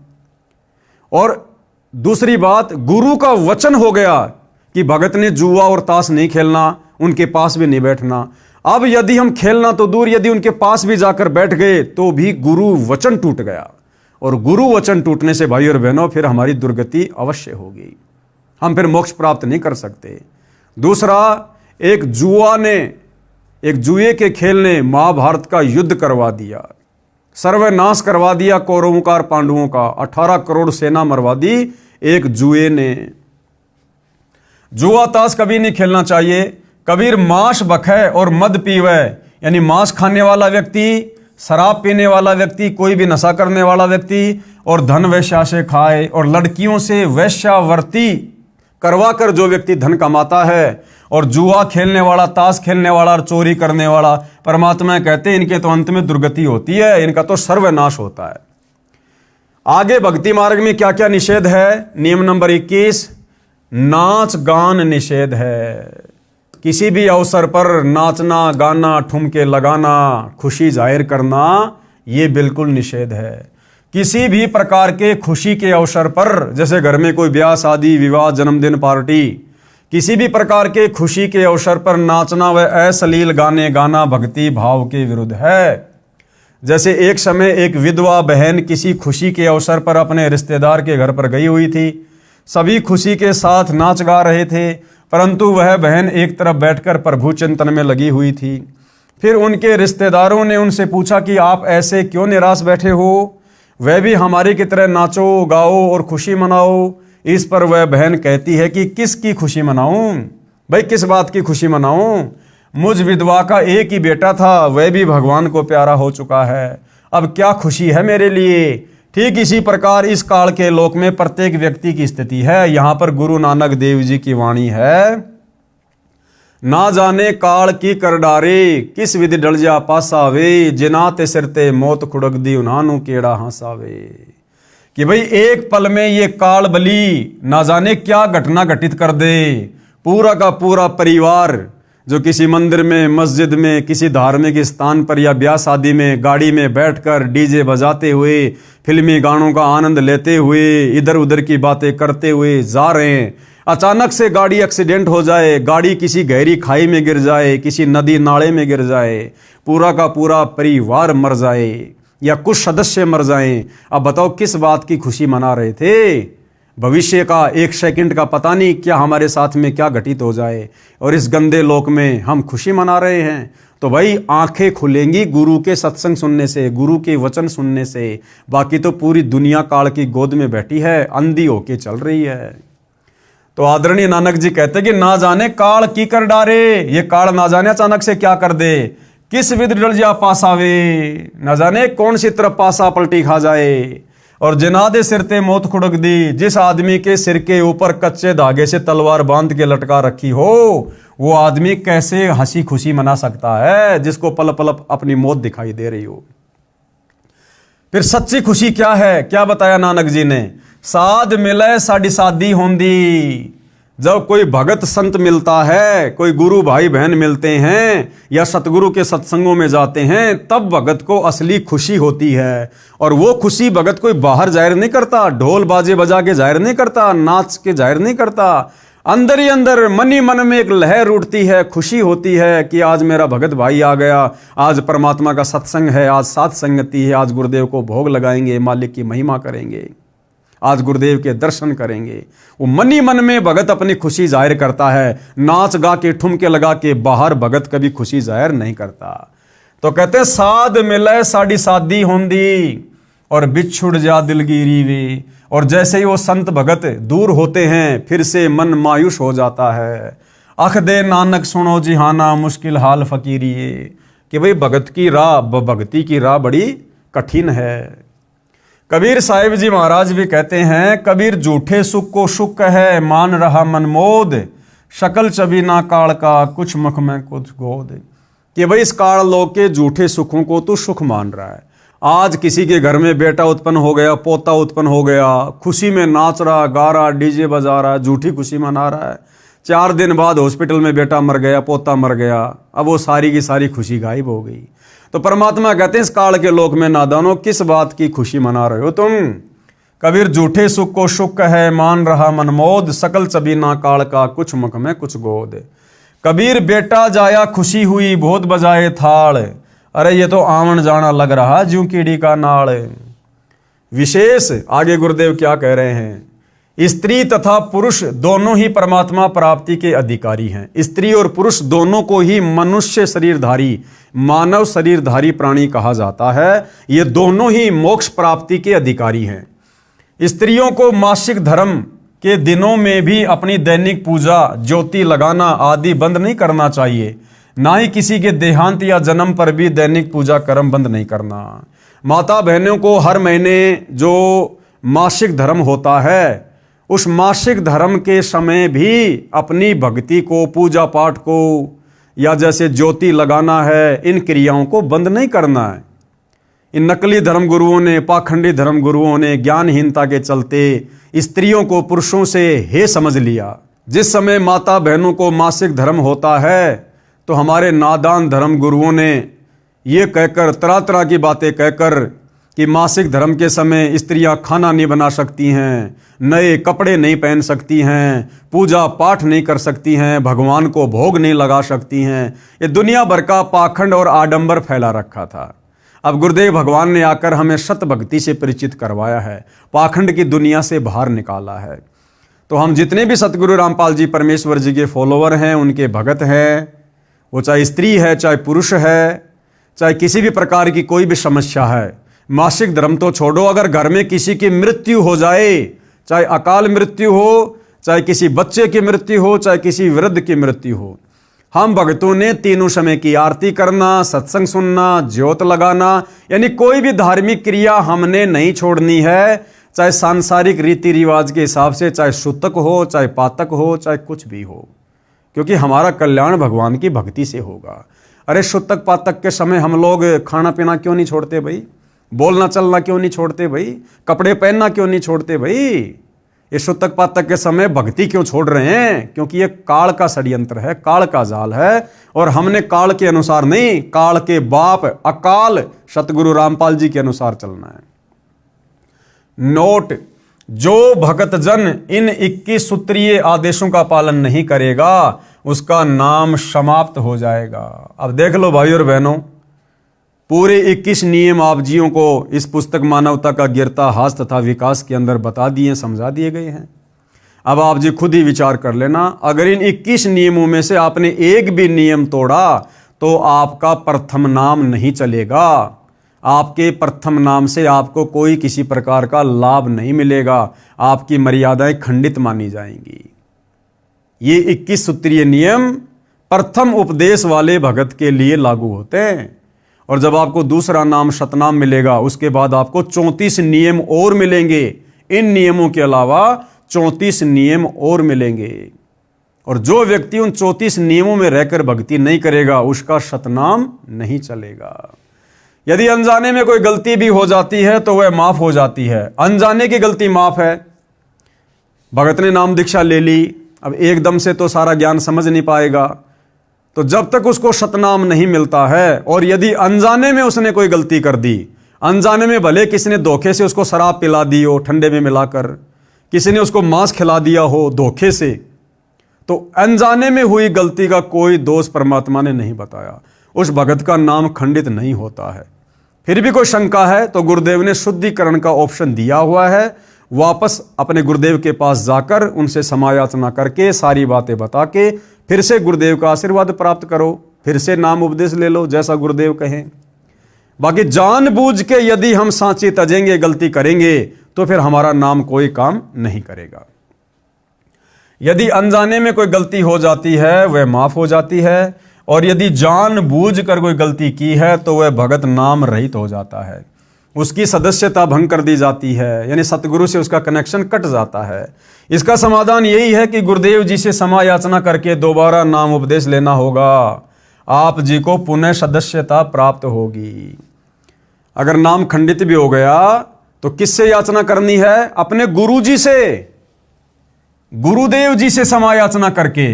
और दूसरी बात, गुरु का वचन हो गया कि भगत ने जुआ और ताश नहीं खेलना, उनके पास भी नहीं बैठना। अब यदि हम खेलना तो दूर, यदि उनके पास भी जाकर बैठ गए तो भी गुरु वचन टूट गया, और गुरु वचन टूटने से भाई और बहनों फिर हमारी दुर्गति अवश्य होगी, हम फिर मोक्ष प्राप्त नहीं कर सकते। दूसरा, एक जुए के खेल ने महाभारत का युद्ध करवा दिया, सर्वनाश करवा दिया कौरवों का और पांडवों का। 18 करोड़ सेना मरवा दी एक जुए ने। जुआ ताश कभी नहीं खेलना चाहिए। कबीर मांस बखे और मद पीवे, यानी मांस खाने वाला व्यक्ति, शराब पीने वाला व्यक्ति, कोई भी नशा करने वाला व्यक्ति, और धन वेश्या से खाए, और लड़कियों से वेश्यावर्ती करवा कर जो व्यक्ति धन कमाता है, और जुआ खेलने वाला, ताश खेलने वाला और चोरी करने वाला, परमात्मा कहते हैं इनके तो अंत में दुर्गति होती है, इनका तो सर्वनाश होता है। आगे भक्ति मार्ग में क्या क्या निषेध है? नियम नंबर 21, नाच गान निषेध है। किसी भी अवसर पर नाचना, गाना, ठुमके लगाना, खुशी जाहिर करना, ये बिल्कुल निषेध है। किसी भी प्रकार के खुशी के अवसर पर, जैसे घर में कोई ब्याह, शादी, विवाह, जन्मदिन, पार्टी, किसी भी प्रकार के खुशी के अवसर पर नाचना व अश्लील गाने गाना भक्ति भाव के विरुद्ध है। जैसे एक समय एक विधवा बहन किसी खुशी के अवसर पर अपने रिश्तेदार के घर पर गई हुई थी। सभी खुशी के साथ नाच गा रहे थे, परंतु वह बहन एक तरफ बैठकर प्रभु चिंतन में लगी हुई थी। फिर उनके रिश्तेदारों ने उनसे पूछा कि आप ऐसे क्यों निराश बैठे हो, वह भी हमारी की तरह नाचो, गाओ और खुशी मनाओ। इस पर वह बहन कहती है कि किसकी खुशी मनाऊं भाई, किस बात की खुशी मनाऊं? मुझ विधवा का एक ही बेटा था, वह भी भगवान को प्यारा हो चुका है, अब क्या खुशी है मेरे लिए। ठीक इसी प्रकार इस काल के लोक में प्रत्येक व्यक्ति की स्थिति है। यहां पर गुरु नानक देव जी की वाणी है, ना जाने काल की कर डारे, किस विधि डल जा पासावे, जिनाते सिरते मौत खुड़क दी उन्हानू केड़ा हंसावे। कि भाई एक पल में ये काल बली ना जाने क्या घटना घटित कर दे। पूरा का पूरा परिवार जो किसी मंदिर में, मस्जिद में, किसी धार्मिक स्थान पर या ब्याह शादी में गाड़ी में बैठकर डीजे बजाते हुए, फिल्मी गानों का आनंद लेते हुए, इधर उधर की बातें करते हुए जा रहे हैं, अचानक से गाड़ी एक्सीडेंट हो जाए, गाड़ी किसी गहरी खाई में गिर जाए, किसी नदी नाले में गिर जाए, पूरा का पूरा परिवार मर जाए या कुछ सदस्य मर जाएं, अब बताओ किस बात की खुशी मना रहे थे? भविष्य का एक सेकंड का पता नहीं क्या हमारे साथ में क्या घटित हो जाए, और इस गंदे लोक में हम खुशी मना रहे हैं। तो भाई आंखें खुलेंगी गुरु के सत्संग सुनने से, गुरु के वचन सुनने से। बाकी तो पूरी दुनिया काल की गोद में बैठी है, अंधी होके चल रही है। तो आदरणीय नानक जी कहते कि ना जाने काल की कर डारे, ये काल ना जाने अचानक से क्या कर दे, किस विधि डल जा पासावे, न जाने कौन सी तरफ पासा पलटी खा जाए। और जिनादे सिरते मौत खुड़क दी, जिस आदमी के सिर के ऊपर कच्चे धागे से तलवार बांध के लटका रखी हो, वो आदमी कैसे हंसी खुशी मना सकता है जिसको पल पल अपनी मौत दिखाई दे रही हो। फिर सच्ची खुशी क्या है? क्या बताया नानक जी ने? साध मिले साड़ी शादी होंदी। जब कोई भगत संत मिलता है, कोई गुरु भाई बहन मिलते हैं या सतगुरु के सत्संगों में जाते हैं, तब भगत को असली खुशी होती है। और वो खुशी भगत कोई बाहर जाहिर नहीं करता, ढोल बाजे बजा के जाहिर नहीं करता, नाच के जाहिर नहीं करता। अंदर ही अंदर मन ही मन में एक लहर उठती है, खुशी होती है कि आज मेरा भगत भाई आ गया, आज परमात्मा का सत्संग है, आज साथ संगति है, आज गुरुदेव को भोग लगाएंगे, मालिक की महिमा करेंगे, आज गुरुदेव के दर्शन करेंगे। वो मन ही मन में भगत अपनी खुशी जाहिर करता है। नाच गा के, ठुमके लगा के बाहर भगत कभी खुशी जाहिर नहीं करता। तो कहते हैं साध मिले साड़ी शादी होंदी, और बिछुड़ जा दिलगिरी वे। और जैसे ही वो संत भगत दूर होते हैं, फिर से मन मायूस हो जाता है। अख दे नानक सुनो जिहाना, मुश्किल हाल फकीरिए। कि भाई भगत की राह, भक्ति की राह बड़ी कठिन है। कबीर साहिब जी महाराज भी कहते हैं, कबीर झूठे सुख को सुख है, मान रहा मनमोद, शकल चबी ना काल का, कुछ मुख में कुछ गोद। कि भाई इस काल लोक के झूठे सुखों को तू सुख मान रहा है। आज किसी के घर में बेटा उत्पन्न हो गया, पोता उत्पन्न हो गया, खुशी में नाच रहा, गा रहा, डीजे बजा रहा, झूठी खुशी मना रहा है। 4 दिन बाद हॉस्पिटल में बेटा मर गया, पोता मर गया, अब वो सारी की सारी खुशी गायब हो गई। तो परमात्मा कहते हैं इस काल के लोक में नादानो, किस बात की खुशी मना रहे हो तुम? कबीर झूठे सुख को सुख है, मान रहा मनमोद, सकल चबी ना काल का, कुछ मुख में कुछ गोद। कबीर बेटा जाया खुशी हुई बहुत बजाए थाल। अरे ये तो आवन जाना लग रहा ज्यों कीड़ी का नाल। विशेष आगे गुरुदेव क्या कह रहे हैं, स्त्री तथा पुरुष दोनों ही परमात्मा प्राप्ति के अधिकारी हैं। स्त्री और पुरुष दोनों को ही मनुष्य शरीरधारी, मानव शरीरधारी प्राणी कहा जाता है। ये दोनों ही मोक्ष प्राप्ति के अधिकारी हैं। स्त्रियों को मासिक धर्म के दिनों में भी अपनी दैनिक पूजा, ज्योति लगाना आदि बंद नहीं करना चाहिए। ना ही किसी के देहांत या जन्म पर भी दैनिक पूजा कर्म बंद नहीं करना। माता बहनों को हर महीने जो मासिक धर्म होता है, उस मासिक धर्म के समय भी अपनी भक्ति को, पूजा पाठ को या जैसे ज्योति लगाना है, इन क्रियाओं को बंद नहीं करना है। इन नकली धर्म गुरुओं ने, पाखंडी धर्म गुरुओं ने ज्ञानहीनता के चलते स्त्रियों को पुरुषों से हे समझ लिया। जिस समय माता बहनों को मासिक धर्म होता है तो हमारे नादान धर्म गुरुओं ने ये कहकर, तरह तरह की बातें कहकर कि मासिक धर्म के समय स्त्रियां खाना नहीं बना सकती हैं, नए कपड़े नहीं पहन सकती हैं, पूजा पाठ नहीं कर सकती हैं, भगवान को भोग नहीं लगा सकती हैं। ये दुनिया भर का पाखंड और आडंबर फैला रखा था। अब गुरुदेव भगवान ने आकर हमें सत भक्ति से परिचित करवाया है, पाखंड की दुनिया से बाहर निकाला है। तो हम जितने भी सतगुरु रामपाल जी परमेश्वर जी के फॉलोवर हैं, उनके भगत हैं, वो चाहे स्त्री है, चाहे पुरुष है, चाहे किसी भी प्रकार की कोई भी समस्या है, मासिक धर्म तो छोड़ो, अगर घर में किसी की मृत्यु हो जाए, चाहे अकाल मृत्यु हो, चाहे किसी बच्चे की मृत्यु हो, चाहे किसी वृद्ध की मृत्यु हो, हम भक्तों ने तीनों समय की आरती करना, सत्संग सुनना, ज्योत लगाना, यानी कोई भी धार्मिक क्रिया हमने नहीं छोड़नी है। चाहे सांसारिक रीति रिवाज के हिसाब से, चाहे सूतक हो, चाहे पातक हो, चाहे कुछ भी हो, क्योंकि हमारा कल्याण भगवान की भक्ति से होगा। अरे सूतक पातक के समय हम लोग खाना पीना क्यों नहीं छोड़ते भाई? बोलना चलना क्यों नहीं छोड़ते भाई? कपड़े पहनना क्यों नहीं छोड़ते भाई? ये सूतक पातक के समय भक्ति क्यों छोड़ रहे हैं? क्योंकि ये काल का षड्यंत्र है, काल का जाल है, और हमने काल के अनुसार नहीं, काल के बाप अकाल सतगुरु रामपाल जी के अनुसार चलना है। नोट, जो भक्त जन इन 21 सूत्रीय आदेशों का पालन नहीं करेगा, उसका नाम समाप्त हो जाएगा। अब देख लो भाई और बहनों, पूरे 21 नियम आप जियों को इस पुस्तक मानवता का गिरता हास तथा विकास के अंदर बता दिए, समझा दिए गए हैं। अब आप जी खुद ही विचार कर लेना, अगर इन 21 नियमों में से आपने एक भी नियम तोड़ा तो आपका प्रथम नाम नहीं चलेगा। आपके प्रथम नाम से आपको कोई किसी प्रकार का लाभ नहीं मिलेगा, आपकी मर्यादाएं खंडित मानी जाएंगी। ये 21 सूत्रीय नियम प्रथम उपदेश वाले भगत के लिए लागू होते हैं, और जब आपको दूसरा नाम सतनाम मिलेगा, उसके बाद आपको 34 नियम और मिलेंगे। इन नियमों के अलावा 34 नियम और मिलेंगे, और जो व्यक्ति उन 34 नियमों में रहकर भक्ति नहीं करेगा, उसका सतनाम नहीं चलेगा। यदि अनजाने में कोई गलती भी हो जाती है तो वह माफ हो जाती है। अनजाने की गलती माफ है। भगत ने नाम दीक्षा ले ली, अब एकदम से तो सारा ज्ञान समझ नहीं पाएगा, तो जब तक उसको सतनाम नहीं मिलता है, और यदि अनजाने में उसने कोई गलती कर दी, अनजाने में भले किसी ने धोखे से उसको शराब पिला दी हो ठंडे में मिलाकर, किसी ने उसको मांस खिला दिया हो धोखे से, तो अनजाने में हुई गलती का कोई दोष परमात्मा ने नहीं बताया, उस भगत का नाम खंडित नहीं होता है। फिर भी कोई शंका है तो गुरुदेव ने शुद्धिकरण का ऑप्शन दिया हुआ है। वापस अपने गुरुदेव के पास जाकर उनसे समायाचना करके सारी बातें बता के फिर से गुरुदेव का आशीर्वाद प्राप्त करो, फिर से नाम उपदेश ले लो जैसा गुरुदेव कहें। बाकी जानबूझ के यदि हम सांची तजेंगे, गलती करेंगे, तो फिर हमारा नाम कोई काम नहीं करेगा। यदि अनजाने में कोई गलती हो जाती है वह माफ हो जाती है, और यदि जानबूझ कर कोई गलती की है तो वह भगत नाम रहित हो जाता है, उसकी सदस्यता भंग कर दी जाती है, यानी सतगुरु से उसका कनेक्शन कट जाता है। इसका समाधान यही है कि गुरुदेव जी से समायाचना करके दोबारा नाम उपदेश लेना होगा, आप जी को पुनः सदस्यता प्राप्त होगी। अगर नाम खंडित भी हो गया तो किससे याचना करनी है? अपने गुरु जी से, गुरुदेव जी से समायाचना करके।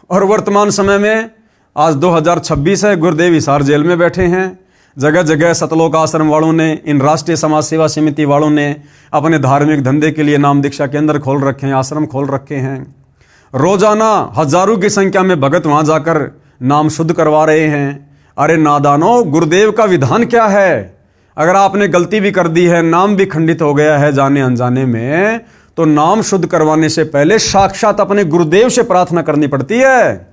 और वर्तमान समय में आज 2026 है, गुरुदेव हिसार जेल में बैठे हैं। जगह जगह सतलोक आश्रम वालों ने, इन राष्ट्रीय समाज सेवा समिति वालों ने अपने धार्मिक धंधे के लिए नाम दीक्षा केंद्र खोल रखे हैं, आश्रम खोल रखे हैं। रोजाना हजारों की संख्या में भगत वहां जाकर नाम शुद्ध करवा रहे हैं। अरे नादानो, गुरुदेव का विधान क्या है? अगर आपने गलती भी कर दी है, नाम भी खंडित हो गया है जाने अनजाने में, तो नाम शुद्ध करवाने से पहले साक्षात अपने गुरुदेव से प्रार्थना करनी पड़ती है।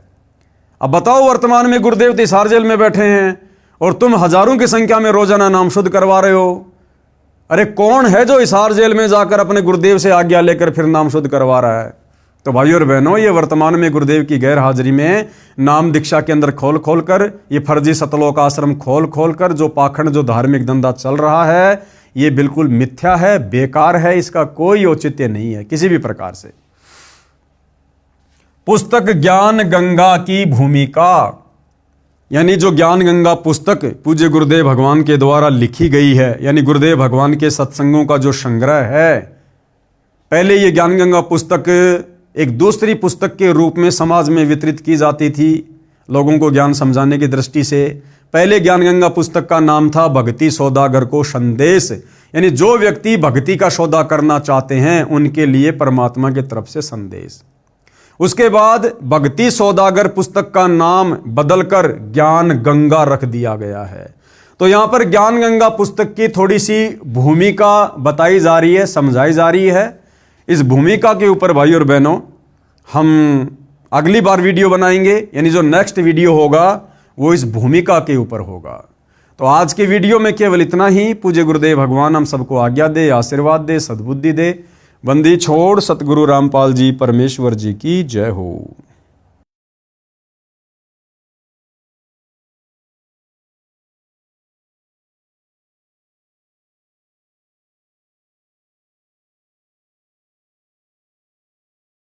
अब बताओ, वर्तमान में गुरुदेव तिहाड़ जेल में बैठे हैं और तुम हजारों की संख्या में रोजाना नाम शुद्ध करवा रहे हो। अरे कौन है जो तिहाड़ जेल में जाकर अपने गुरुदेव से आज्ञा लेकर फिर नाम शुद्ध करवा रहा है? तो भाइयों और बहनों, ये वर्तमान में गुरुदेव की गैर हाजिरी में नाम दीक्षा के अंदर खोल खोल कर, ये फर्जी सतलोक आश्रम खोल खोल कर जो पाखंड, जो धार्मिक धंधा चल रहा है, ये बिल्कुल मिथ्या है, बेकार है, इसका कोई औचित्य नहीं है किसी भी प्रकार से। पुस्तक ज्ञान गंगा की भूमिका, यानी जो ज्ञान गंगा पुस्तक पूज्य गुरुदेव भगवान के द्वारा लिखी गई है, यानी गुरुदेव भगवान के सत्संगों का जो संग्रह है। पहले ये ज्ञान गंगा पुस्तक एक दूसरी पुस्तक के रूप में समाज में वितरित की जाती थी, लोगों को ज्ञान समझाने की दृष्टि से। पहले ज्ञान गंगा पुस्तक का नाम था भक्ति सौदागर को संदेश, यानी जो व्यक्ति भक्ति का सौदा करना चाहते हैं उनके लिए परमात्मा की तरफ से संदेश। उसके बाद भक्ति सौदागर पुस्तक का नाम बदलकर ज्ञान गंगा रख दिया गया है। तो यहां पर ज्ञान गंगा पुस्तक की थोड़ी सी भूमिका बताई जा रही है, समझाई जा रही है। इस भूमिका के ऊपर भाई और बहनों हम अगली बार वीडियो बनाएंगे, यानी जो नेक्स्ट वीडियो होगा वो इस भूमिका के ऊपर होगा। तो आज के वीडियो में केवल इतना ही। पूज्य गुरुदेव भगवान हम सबको आज्ञा दे, आशीर्वाद दे, सद्बुद्धि दे। बंदी छोड़ सतगुरु रामपाल जी परमेश्वर जी की जय हो।